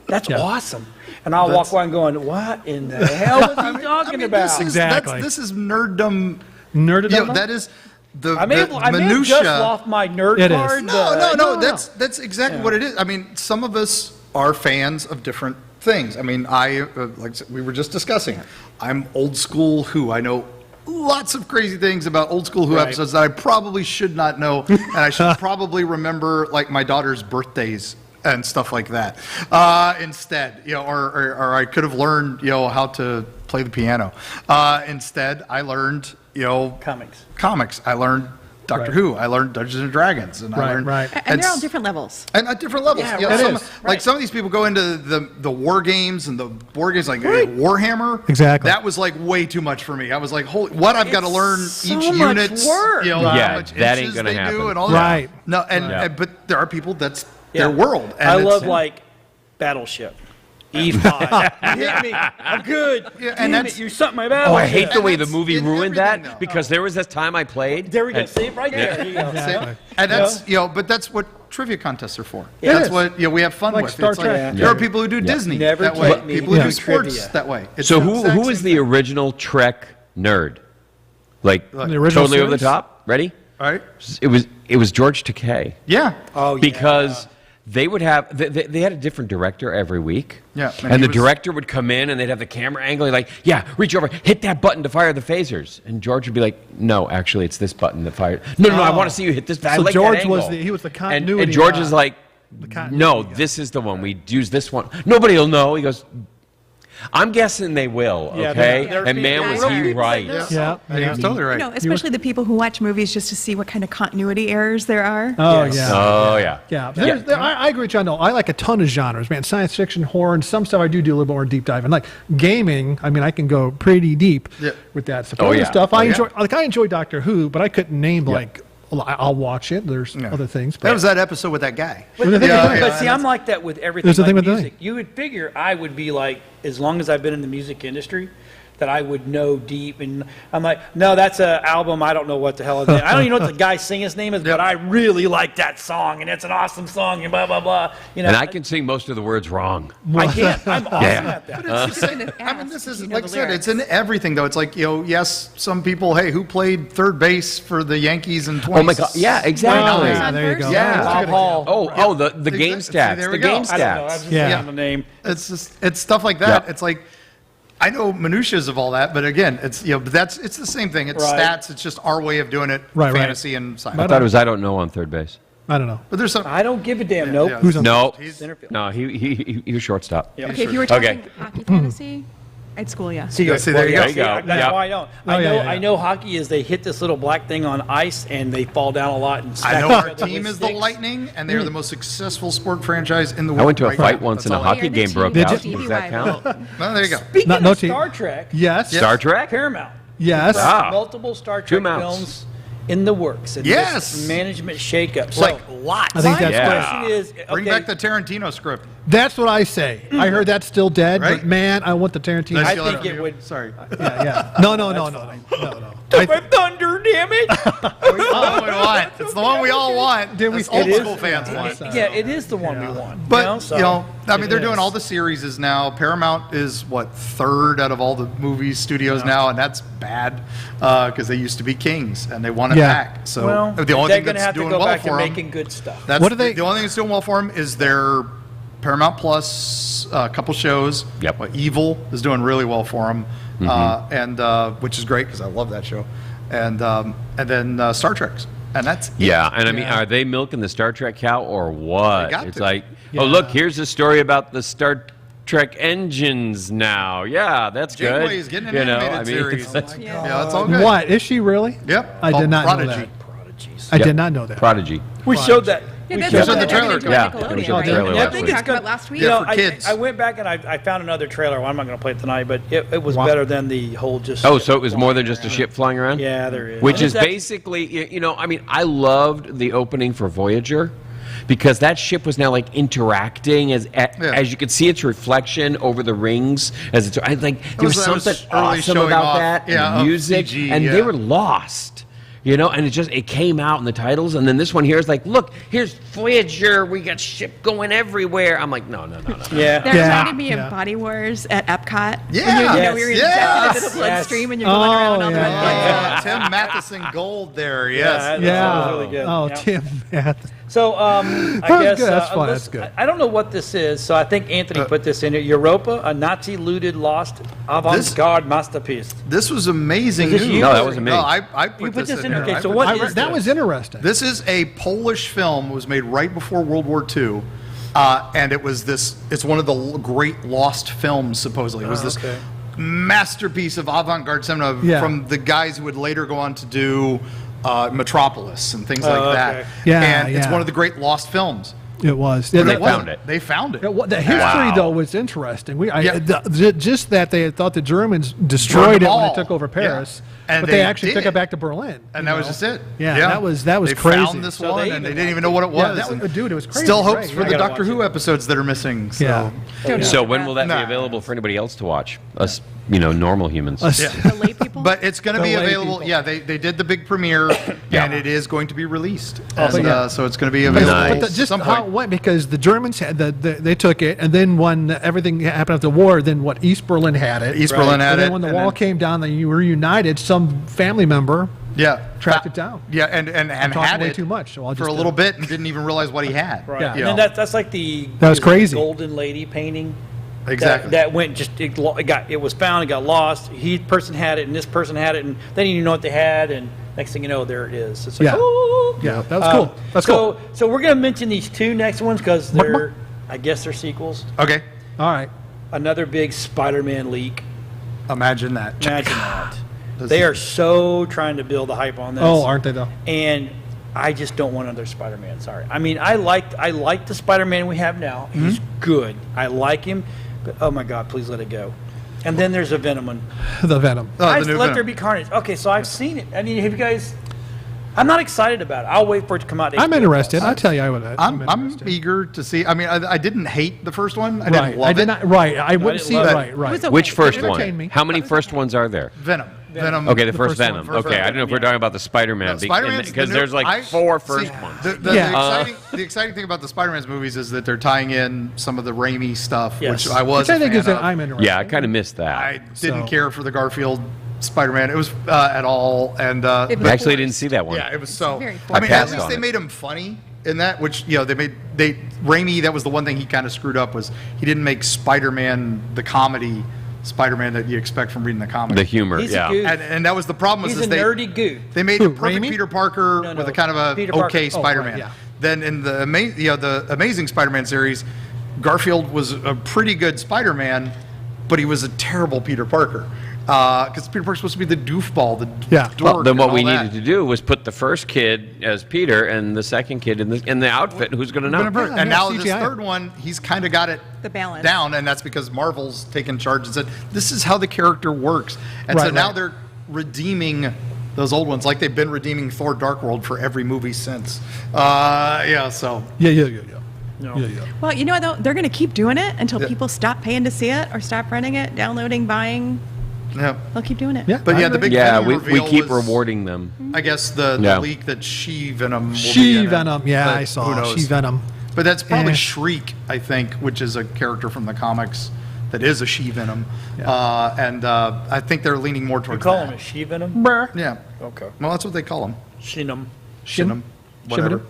S2: that's
S4: Yeah.
S2: awesome. And I'll walk away and going, what in the hell was he talking about?
S4: Exactly.
S3: This is nerddom.
S4: Nerded
S3: You
S4: on
S3: know,
S4: that?
S3: that is the,
S2: I may have
S3: minutia.
S2: just lost my nerd
S4: It is.
S2: card.
S3: No,
S2: but-
S3: That's exactly what it is. I mean, some of us are fans of different things. I mean, like I said, we were just discussing. I'm old school Who. I know lots of crazy things about old school Who episodes that I probably should not know, and I should probably remember like my daughter's birthdays and stuff like that instead, or I could have learned, how to play the piano. Instead, I learned, comics. I learned Doctor Who. I learned Dungeons and Dragons, and I learned,
S5: and they're all different levels.
S3: And at different levels.
S2: Yeah,
S3: some of these people go into the war games and the board games, like Warhammer.
S4: Exactly.
S3: That was like way too much for me. I was like, holy, what? I've got to learn each unit.
S1: Yeah,
S3: how much
S1: that ain't
S3: inches
S1: gonna
S3: they
S1: happen.
S3: do and all
S4: Right.
S3: that. No, but there are people that's their world. And
S2: I
S3: it's-
S2: love like Battleship. E5. You hit me. I'm good.
S3: and
S2: Damn
S3: that's-
S2: you sunk my battle.
S1: Oh, I hate the way the
S3: that's
S1: movie
S3: in
S1: ruined
S3: everything,
S1: that
S3: though.
S1: because there was this time I played.
S2: There we go.
S1: and-
S2: See it right there. Here you go.
S4: Exactly.
S3: And that's but that's what trivia contests are for.
S2: It
S3: That's
S4: is.
S3: what we have fun
S4: Like
S3: with.
S4: Star
S3: It's
S4: Trek.
S3: there are people who do Disney
S2: Never
S3: that
S2: take
S3: way.
S2: me
S3: People who
S2: to
S3: do sports
S2: trivia.
S3: that way. It's
S1: So
S3: the exact
S1: who
S3: same
S1: is the
S3: thing.
S1: original Trek nerd? Like
S4: The original
S1: totally over the
S4: series?
S1: top? Ready?
S3: All right?
S1: It was George Takei.
S3: Yeah.
S2: Oh, yeah.
S1: Because they would have they had a different director every week.
S3: Yeah, and
S1: And
S3: he
S1: the
S3: was-
S1: director would come in and they'd have the camera angle like, yeah, reach over, hit that button to fire the phasers. And George would be like, no, actually it's this button that fires. No, I want to see you hit this. I
S4: So
S1: like
S4: George
S1: that
S4: was
S1: angle."
S4: he was the
S1: And
S4: continuity
S1: George
S4: guy.
S1: is like,
S4: continuity
S1: no,
S4: guy.
S1: this is the one. We use this one. Nobody will know. He goes, I'm guessing they will,
S2: Yeah,
S1: okay?
S2: there are
S1: And man,
S5: people-
S1: was
S5: there are
S1: he
S5: people
S1: right.
S5: that
S4: Yeah.
S3: And he was totally right.
S5: No, especially the people who watch movies just to see what kind of continuity errors there are.
S4: Oh
S2: Yes.
S4: yeah.
S1: Oh, yeah.
S4: Yeah, I agree with you. I know I like a ton of genres, man. Science fiction, horror, and some stuff I do a little bit more deep dive. And like gaming, I mean, I can go pretty deep with that stuff.
S1: Oh,
S4: Other
S1: yeah.
S4: stuff
S1: Oh,
S4: I
S1: yeah.
S4: enjoy Doctor Who, but I couldn't name like. I'll watch it. There's other things.
S3: That was that episode with that guy.
S2: But, but see, I'm like that with everything.
S4: There's a
S2: like
S4: thing with
S2: music.
S4: that.
S2: You would figure I would be like, as long as I've been in the music industry, that I would know deep. And I'm like, no, that's an album. I don't know what the hell it is. I don't even know what the guy singing's name is, but I really like that song, and it's an awesome song, and blah blah blah. You know,
S1: And I can sing most of the words wrong.
S2: I can't. I'm awesome at that.
S3: It's the same.
S5: Could've
S3: I mean,
S5: asked
S3: this
S5: if
S3: is
S5: you know
S3: like I
S5: the
S3: said. It's
S5: lyrics.
S3: in everything, though. It's like yes, some people. Hey, who played third base for the Yankees in 20?
S1: Oh my God! Yeah, exactly.
S4: Yeah, there you go.
S1: Yeah.
S3: That's a good
S2: Paul.
S1: The game
S3: See,
S1: stats.
S3: there
S1: The
S3: we go.
S1: game
S3: I
S2: I don't know. I'm
S1: stats.
S2: just
S4: Yeah.
S2: saying the name.
S3: It's stuff like that.
S1: Yeah.
S3: It's like I know minutiae of all that, but again, it's but it's the same thing. It's
S2: Right.
S3: stats. It's just our way of doing it.
S4: Right, right.
S3: Fantasy and science.
S1: I thought it was I don't know on third base.
S4: I don't know.
S3: But there's some.
S2: I don't give a damn. Nope.
S3: yeah.
S4: Who's on?
S1: No,
S2: Center field.
S1: no, he was shortstop.
S2: Yeah.
S5: Okay, if you were talking
S1: Okay.
S5: hockey fantasy, I'd school you.
S2: See,
S3: Yeah, see, there you go.
S1: There you go.
S2: That's
S1: Yeah.
S2: why I don't.
S4: Oh, yeah, yeah, yeah.
S2: I know hockey is they hit this little black thing on ice and they fall down a lot and
S3: I
S2: smack
S3: know
S2: each
S3: our
S2: other
S3: team
S2: with
S3: is the
S2: sticks.
S3: Lightning, and they're the most successful sport franchise in the world.
S1: I went to a
S3: right
S1: fight
S3: now.
S1: once
S3: That's
S1: and a
S3: all I-
S1: hockey
S5: They are
S1: game
S5: the
S1: broke
S5: team.
S1: out.
S5: Did you?
S1: Does that count?
S3: Well, there you go.
S2: Speaking
S4: No
S2: of
S4: team.
S2: Star Trek,
S4: Yes.
S1: Star Trek?
S2: Paramount.
S4: Yes.
S1: Ah.
S2: Multiple Star
S1: Two
S2: Trek
S1: mounts.
S2: films in the works. And
S3: Yes.
S2: this management shakeup. So,
S3: Like lots.
S4: I think
S2: my
S4: that's
S1: Yeah.
S2: question is,
S3: Bring
S2: okay,
S3: back the Tarantino script.
S4: That's what I say. I heard that's still dead,
S3: Right?
S4: but man, I want the Tarantino.
S2: I
S3: Still
S2: think
S3: have
S2: it
S3: you?
S2: would-
S3: Sorry.
S4: Yeah. No.
S2: took my thunder, damn it!
S3: That's the one we want. It's the one we all want.
S4: Did we-
S3: That's old
S2: It is.
S3: school fans want.
S2: Yeah, it is the one we want.
S3: But
S2: so
S3: I mean, they're
S2: it
S3: doing
S2: is.
S3: all the series now. Paramount is what third out of all the movie studios now, and that's bad because they used to be kings and they want it
S4: Yeah.
S3: back. So
S2: Well,
S3: the only
S2: they're
S3: thing
S2: going to
S3: that's
S2: have to
S3: doing
S2: go
S3: well
S2: back to
S3: for them.
S2: making good stuff.
S3: That's
S4: What do they-
S3: the only thing that's doing well for them is their Paramount Plus couple shows.
S1: Yep.
S3: Evil is doing really well for them, and which is great because I love that show, and then Star Trek's, and that's it.
S1: Yeah, and I mean, are they milking the Star Trek cow or what?
S3: They got
S1: It's
S3: to.
S1: like, oh look, here's a story about the Star Trek engines now. Yeah, that's good.
S3: Janeway is getting an animated series.
S1: it's-
S5: Yeah.
S3: Yeah, it's all good.
S4: What is she really?
S3: Yep.
S4: I
S3: Called
S4: did not
S3: Prodigy.
S4: know that.
S2: Prodigies.
S4: I
S1: Yep.
S4: did not know that.
S1: Prodigy.
S2: We showed that.
S5: Yeah,
S2: we
S5: that's
S2: showed
S3: what
S2: that.
S3: the trailer-
S5: Yeah,
S1: Yeah, we
S5: Nickelodeon,
S1: showed the
S5: right?
S1: trailer
S2: I
S1: last
S2: think
S1: week.
S2: it's
S5: Talked
S2: good.
S5: about last week.
S2: You know,
S3: Yeah, for kids.
S2: I went back and I found another trailer. Well, I'm not going to play it tonight, but it was
S4: Wow.
S2: better than the whole just.
S1: Oh, so it was more than just a ship flying around?
S2: Yeah, there is.
S1: Which is
S2: It's
S1: basically, I mean, I loved the opening for Voyager because that ship was now like interacting as you could see its reflection over the rings as it's there was
S3: that
S1: something
S3: was early
S1: awesome
S3: showing
S1: about
S3: off,
S1: that
S3: yeah,
S1: and
S3: of
S1: music
S3: CG,
S1: and
S3: yeah.
S1: they were lost. And it came out in the titles, and then this one here is like, look, here's Voyager, we got ship going everywhere. I'm like, no.
S2: Yeah.
S5: That
S4: Yeah.
S5: reminded me of
S4: Yeah.
S5: Body Wars at Epcot.
S3: Yeah.
S5: When you're injected
S3: Yes.
S5: into the bloodstream
S2: Yes.
S5: and you're going around all the
S4: yeah.
S5: red lights.
S3: Tim Matheson Gold there,
S2: Yeah,
S3: yes.
S2: that
S4: Yeah.
S2: was really good.
S4: Oh,
S2: Yeah.
S4: Tim Matheson.
S2: So I
S4: That was
S2: guess
S4: good. That's fun.
S2: let's-
S4: That's good.
S2: I don't know what this is, so I think Anthony put this in here. Europa, a Nazi-looted lost avant-garde masterpiece.
S3: This was amazing
S2: Is this
S3: news.
S2: you?
S1: No, that wasn't me.
S3: No, I put,
S2: You put this in
S3: here.
S2: okay,
S3: I
S2: so
S3: put-
S2: what is
S4: That
S2: this?
S4: was interesting.
S3: This is a Polish film. It was made right before World War II. And it was it's one of the great lost films, supposedly. It was this
S2: okay.
S3: masterpiece of avant-garde cinema
S4: Yeah.
S3: from the guys who would later go on to do Metropolis and things like that.
S2: okay.
S4: Yeah,
S3: and it's
S4: yeah.
S3: one of the great lost films.
S4: It was.
S1: They
S4: that
S1: found it.
S3: They found it.
S4: The history,
S1: Wow.
S4: though, was interesting.
S3: Yeah.
S4: Just that they had thought the Germans destroyed it when
S3: all.
S4: they took over
S3: Yeah.
S4: Paris,
S3: And
S4: but
S3: they
S4: they actually took
S3: did.
S4: it back to Berlin.
S3: And
S4: you
S3: that was
S4: know?
S3: just it.
S4: Yeah, that was
S3: They
S4: crazy.
S3: found this
S2: So
S3: one,
S2: they
S3: and they
S2: even
S3: didn't even know what it was.
S4: Yeah, that was,
S3: and
S4: dude, it was crazy.
S3: Still hopes
S4: Right,
S3: for
S4: right.
S3: the
S2: I gotta
S3: Doctor
S2: watch
S3: Who
S2: it.
S3: episodes that are missing. So.
S4: Yeah.
S1: So when will that
S3: Nah.
S1: be available for anybody else to watch? Us, normal humans.
S4: Us-
S5: The late people.
S3: But it's going to
S4: The
S3: be
S4: lay
S3: available.
S4: people.
S3: Yeah, they did the big premiere, and it is going to be released.
S4: but
S3: And,
S4: yeah.
S3: so it's going to be available
S1: Nice.
S3: at
S4: Just
S3: some
S4: how
S3: point.
S4: it went, because the Germans had they took it, and then when everything happened after the war, then what? East Berlin had it.
S3: East Berlin had
S4: and then
S3: it,
S4: when the
S3: and
S4: wall
S3: then-
S4: came down, and you were united. Some family member
S3: Yeah,
S4: tracked it down.
S3: Yeah, and
S4: talking
S3: had
S4: way
S3: it
S4: too much, so I'll
S3: for
S4: just
S3: a little bit and didn't even realize what he had.
S2: Right.
S4: Yeah.
S2: And
S3: You
S2: then
S3: know.
S2: that's like the
S4: That was
S2: is it
S4: crazy.
S2: Golden Lady painting.
S3: Exactly.
S2: That went just it was found, it got lost. Person had it, and this person had it, and they didn't even know what they had, and next thing you know, there it is. It's like,
S4: Yeah.
S2: "Ooh."
S4: Yeah, that was cool. That's cool.
S2: So we're gonna mention these two next ones because they're, I guess they're sequels.
S3: Okay,
S4: All right.
S2: Another big Spider-Man leak.
S3: imagine that.
S2: Imagine that.
S3: This
S2: They
S3: is-
S2: are so trying to build the hype on this.
S4: Oh, aren't they though?
S2: And I just don't want another Spider-Man. Sorry. I mean, I like the Spider-Man we have now. He's good. I like him, but oh my God, please let it go. And then there's a Venom one.
S4: The Venom.
S3: Oh,
S2: I
S3: the new
S2: let
S3: Venom.
S2: there be carnage. Okay, so I've seen it. I mean, have you guys? I'm not excited about it. I'll wait for it to come out.
S4: I'm
S2: HBO+.
S4: interested. I'll tell you, I would.
S3: I'm
S4: interested.
S3: eager to see. I mean, I didn't hate the first one. I
S4: Right.
S3: didn't love
S4: I did
S3: it.
S4: not. Right. I wouldn't
S2: didn't
S4: see.
S2: love it.
S4: Right. Right.
S5: was okay.
S1: Which first
S4: It
S1: one?
S4: entertained me.
S1: How many first ones are there?
S3: Venom.
S1: Okay, the
S4: The
S1: first
S4: first one.
S1: Venom.
S3: First
S1: Okay, I
S3: Venom,
S1: don't know if we're talking about the Spider-Man
S3: Spider-Man's
S1: because
S3: the new-
S1: there's like four first
S3: see,
S1: ones.
S3: The
S4: Yeah.
S3: exciting thing about the Spider-Man's movies is that they're tying in some of the Raimi stuff,
S2: Yes.
S3: which I was
S4: Which I
S3: a
S4: think
S3: fan
S4: is that
S3: of.
S4: I'm interested.
S1: Yeah, I kind of missed that.
S3: I didn't
S4: So-
S3: care for the Garfield Spider-Man. It was at all, and
S1: I actually didn't see that one.
S3: yeah, it was so.
S5: very
S3: I mean, at
S1: passed
S3: least
S1: on
S3: they
S1: it.
S3: made him funny in that, which they Raimi. That was the one thing he kind of screwed up, was he didn't make Spider-Man the comedy Spider-Man that you expect from reading the comic.
S1: The humor,
S2: He's a
S1: yeah.
S2: goof.
S3: And that was the problem.
S2: He's
S3: is
S2: a
S3: they,
S2: nerdy goof.
S3: They made
S4: Who,
S3: a perfect
S4: Raimi?
S3: Peter Parker
S2: No,
S3: with
S2: no,
S3: a kind of a
S2: Peter Parker.
S3: okay
S2: Oh,
S3: Spider-Man.
S4: right, yeah.
S3: Then in the the Amazing Spider-Man series, Garfield was a pretty good Spider-Man, but he was a terrible Peter Parker. Because Peter Parker's supposed to be the doofball, the
S4: Yeah.
S3: dork.
S1: Well, then
S3: and
S1: what
S3: all
S1: we
S3: that.
S1: needed to do was put the first kid as Peter and the second kid in the outfit. Who's going to know?
S4: Yeah,
S3: And now this
S4: CGI.
S3: third one, he's kind of got it
S5: The balance.
S3: down, and that's because Marvel's taken charge and said, this is how the character works. And so
S4: Right,
S3: now
S4: right.
S3: they're redeeming those old ones, like they've been redeeming Thor Dark World for every movie since. Yeah, so.
S4: Yeah.
S2: No.
S4: Yeah.
S5: Well, you know what, though? They're going to keep doing it until
S3: Yeah.
S5: people stop paying to see it or stop renting it, downloading, buying.
S3: Yeah.
S5: They'll keep doing it.
S4: Yeah.
S3: But
S4: I
S3: yeah, the
S4: agree.
S3: big
S1: Yeah,
S3: Venom
S1: we
S3: reveal
S1: keep
S3: was,
S1: rewarding them.
S3: I guess the
S1: Yeah.
S3: leak that She-Venom will be in
S4: She
S3: it,
S4: Venom. Yeah,
S3: but
S4: I
S3: who
S4: saw.
S3: knows?
S4: She Venom.
S3: But that's probably
S4: Eh.
S3: Shriek, I think, which is a character from the comics that is a She-Venom.
S4: Yeah.
S3: And I think they're leaning more
S2: You
S3: towards
S2: call
S3: that.
S2: him a She-Venom?
S3: Yeah.
S2: Okay.
S3: Well, that's what they call him.
S2: Shinum.
S3: Shinum. Whatever.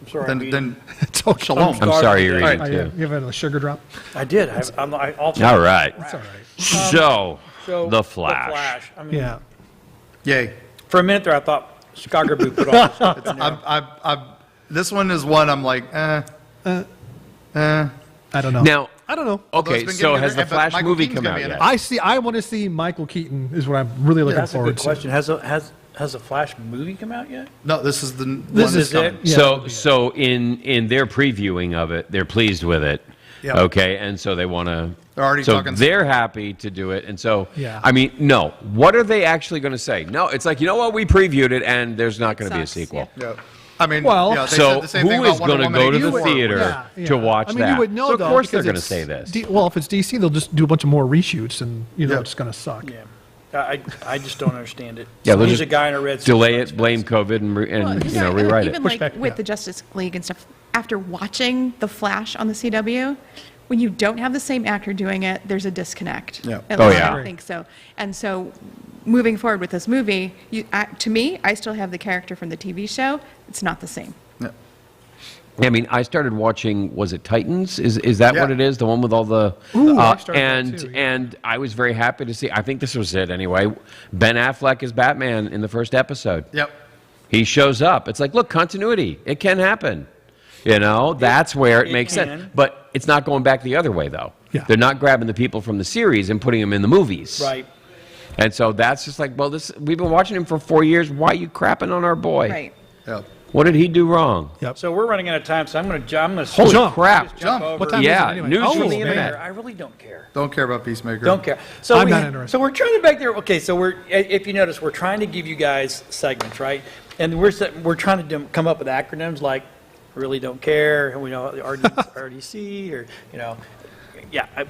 S2: I'm sorry.
S3: Then
S4: It's okay.
S3: Shalom.
S1: I'm sorry you're
S2: All
S1: eating
S2: right.
S1: too.
S4: You have a sugar drop?
S2: I did. I'll
S1: All right.
S4: It's all right.
S1: So,
S2: So,
S1: The Flash.
S2: I mean,
S4: Yeah.
S3: Yay.
S2: For a minute there, I thought Chicago Boo put on.
S3: This one is one I'm like,
S4: I don't know.
S1: now,
S4: I don't know.
S3: Although it's
S1: okay,
S3: been
S1: so
S3: getting
S1: has the
S3: good, but
S1: Flash
S3: Michael
S1: movie
S3: Keaton's
S1: come
S3: gonna
S1: out
S3: be in
S1: yet?
S3: it.
S4: I want to see Michael Keaton is what I'm really looking
S2: That's a
S4: forward
S2: good
S4: to.
S2: question. Has a Flash movie come out yet?
S3: No, this is the one
S2: This
S3: that's
S2: is
S3: coming.
S2: it?
S4: Yeah.
S1: So in their previewing of it, they're pleased with it.
S3: Yep.
S1: Okay, and so they want to.
S3: They're already
S1: so
S3: talking-
S1: they're happy to do it, and so
S4: Yeah.
S1: I mean, no. What are they actually going to say? No, it's like, you know what? We previewed it, and there's not going to be a
S5: Sucks,
S1: sequel.
S5: yeah.
S3: Yeah. I mean,
S4: Well-
S3: yeah, they
S1: So
S3: said the same thing
S1: who
S3: about
S1: is
S3: Wonder
S1: going to
S3: Woman
S1: go to the
S3: 84,
S1: theater
S3: which-
S1: to watch
S4: I mean,
S1: that?
S4: you would know,
S1: so of
S4: though,
S1: course they're
S4: because
S1: going to
S4: it's
S1: say this.
S4: well, if it's DC, they'll just do a bunch of more reshoots, and
S3: Yeah.
S4: it's going to suck.
S2: Yeah. I just don't understand it.
S1: Yeah, they'll
S2: He's
S1: just
S2: a guy in a red suit.
S1: Delay it, blame COVID, and
S5: Well,
S1: rewrite
S5: even
S1: it.
S5: like
S4: Push back,
S5: with
S4: yeah.
S5: the Justice League and stuff, after watching The Flash on the CW, when you don't have the same actor doing it, there's a disconnect.
S3: Yeah.
S5: At
S1: Oh,
S5: least
S1: yeah.
S5: I think so. And so moving forward with this movie, to me, I still have the character from the TV show. It's not the same.
S3: Yeah.
S1: I mean, I started watching. Was it Titans? Is that what
S3: Yeah.
S1: it is? The one with all the
S4: I started that too, yeah.
S1: and I was very happy to see. I think this was it anyway. Ben Affleck is Batman in the first episode.
S3: Yep.
S1: He shows up. It's like, look, continuity. It can happen. You know, that's where it makes sense.
S2: can.
S1: But it's not going back the other way, though.
S4: Yeah.
S1: They're not grabbing the people from the series and putting them in the movies.
S2: Right.
S1: And so that's just like, well, we've been watching him for 4 years. Why are you crapping on our boy?
S5: Right.
S3: Yep.
S1: What did he do wrong?
S4: Yep.
S2: So we're running out of time, so I'm going to
S1: Holy
S4: Jump.
S1: crap.
S2: Jump
S3: Jump.
S2: over.
S4: What time
S1: Yeah,
S4: is it anyway?
S1: news from the
S4: man.
S1: internet.
S2: I really don't care.
S3: Don't care about Peacemaker.
S2: Don't care. So
S4: I'm not interested.
S2: So we're trying to back there. Okay, so if you notice, we're trying to give you guys segments, right? And we're trying to come up with acronyms like really don't care, and we know RDC, or yeah.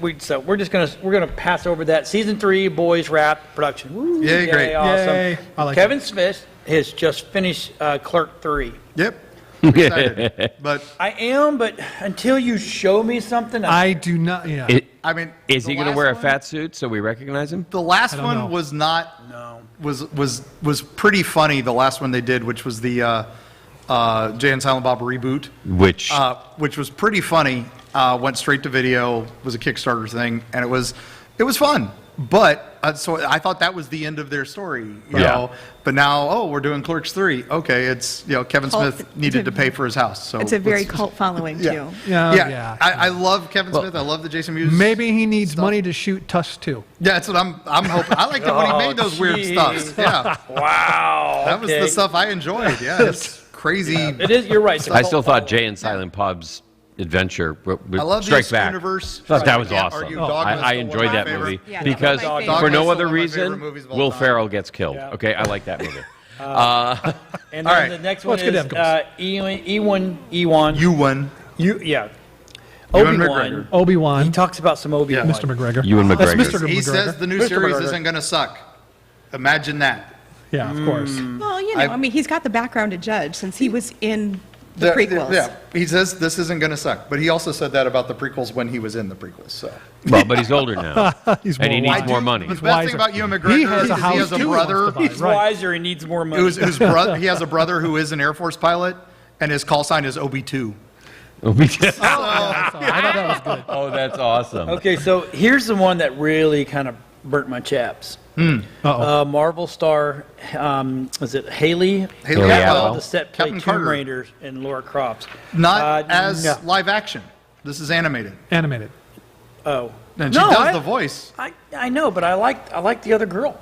S2: We're gonna pass over that. Season 3, boys wrap production. Woo,
S3: Yay, great.
S2: awesome.
S4: Yay. I like
S2: Kevin Smith has just finished Clerk 3.
S3: Yep. I'm excited. But
S2: I am, but until you show me something,
S4: I do not. Yeah.
S3: I mean,
S1: Is
S3: the
S1: he going to
S3: last
S1: wear a
S3: one-
S1: fat suit so we recognize him?
S3: The last
S4: I don't
S3: one
S4: know.
S3: was not.
S2: No.
S3: Was pretty funny. The last one they did, which was the Jay and Silent Bob reboot, which was pretty funny. Went straight to video. Was a Kickstarter thing, and it was fun. But so I thought that was the end of their story, you know. But now, we're doing Clerks 3. Okay, it's Kevin
S5: Cult-
S3: Smith needed to pay for his house, so
S5: It's a very
S3: let's-
S5: cult following,
S3: Yeah.
S5: too.
S4: Yeah.
S3: I love Kevin Smith. I love the Jason Mewes.
S4: Maybe he needs
S3: stuff.
S4: money to shoot Tusk too.
S3: Yeah, that's what I'm hoping. I liked it when he made those weird
S2: geez.
S3: stuffs. Yeah,
S2: Wow.
S3: that was the stuff I enjoyed. Yeah, it's crazy.
S2: It is. You're right. it's a
S1: I
S2: cult
S1: still thought
S2: following.
S1: Jay and Silent Bob's adventure
S3: I love
S1: Strike
S3: the
S1: Back.
S3: Universe.
S1: Thought that was
S3: Can't
S1: awesome.
S3: argue.
S4: Oh,
S3: Dogma's
S1: I
S3: still
S1: enjoyed
S3: one of my
S1: that
S3: favorite-
S1: movie
S5: Yeah,
S1: because
S5: that was my
S3: favorite.
S1: for no
S3: Dogma's
S1: other
S3: still one of my favorite
S1: reason,
S3: movies of all
S1: Will
S3: time.
S1: Ferrell gets killed.
S2: Yeah.
S1: Okay, I like that movie.
S2: And
S3: All
S2: then
S3: right.
S2: the next
S4: Well,
S2: one
S4: it's good to
S2: is
S4: have goals.
S2: Ewan.
S3: You won.
S2: Ewan
S3: Ewan
S2: Obi-Wan.
S3: McGregor.
S4: Obi-Wan.
S2: He talks about some Obi-Wan.
S4: Mr. McGregor.
S1: Ewan
S4: That's
S1: McGregor.
S4: Mr.
S3: He
S4: McGregor.
S3: says the new
S2: Mr.
S3: series
S2: McGregor.
S3: isn't going to suck. Imagine that.
S4: Yeah, of course.
S5: Well,
S3: I've-
S5: I mean, he's got the background to judge since he was in the prequels.
S3: Yeah, he says this isn't going to suck, but he also said that about the prequels when he was in the prequels. So
S1: Well, but he's older now,
S4: He's
S1: and he
S4: more
S1: needs
S4: wise.
S1: more money.
S3: The best
S4: wiser.
S3: thing about Ewan McGregor
S4: He has
S3: is
S4: a house
S3: he has a
S4: too he wants
S3: brother.
S4: to buy.
S2: He's
S4: Right.
S2: wiser and needs more money.
S3: Whose brother? He has a brother who is an Air Force pilot, and his call sign is OB2.
S4: I thought that was good.
S1: Oh, that's awesome.
S2: Okay, so here's the one that really kind of burnt my chaps.
S4: Uh-oh.
S2: Marvel star, was it Haley?
S3: Haley
S1: Atwell.
S2: The set play
S3: Captain
S2: Tomb
S3: Carter.
S2: Raider and Laura Croft.
S3: Not as
S2: no.
S3: live action. This is animated,
S4: Animated.
S2: Oh.
S3: and she
S2: No,
S3: does
S2: I-
S3: the voice.
S2: I know, but I like the other girl.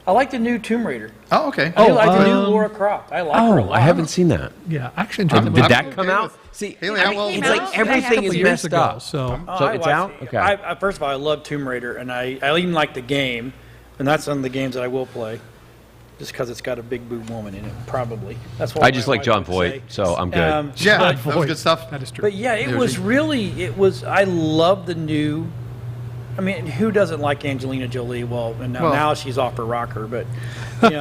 S2: I like the new Tomb Raider.
S3: Oh, okay.
S2: I like the new
S4: um,
S2: Laura Croft. I like her a
S1: Oh,
S2: lot.
S1: I haven't seen that.
S4: Yeah, I actually enjoyed the
S1: Did
S4: movie.
S1: that
S3: I'm
S1: come
S3: okay
S1: out?
S3: with
S1: See,
S3: Haley
S1: I mean,
S3: Atwell.
S1: it's
S5: Came
S1: like
S5: out
S1: everything
S4: a
S1: is
S4: couple years
S1: messed
S4: ago,
S1: up.
S4: so
S2: Oh,
S1: So
S2: I
S1: it's
S2: watched
S1: out?
S2: it.
S1: Okay.
S2: First of all, I love Tomb Raider, and I even like the game, and that's one of the games that I will play, just because it's got a big boob woman in it. Probably that's what
S1: I just
S2: my
S1: like
S2: wife
S1: John
S2: would
S1: Voight,
S2: say.
S1: so I'm good.
S3: Yeah, that
S4: Voight.
S3: was good stuff.
S4: That is true.
S2: But yeah, it was really, I love the new, I mean, who doesn't like Angelina Jolie? Well, and now she's off her rocker, but, but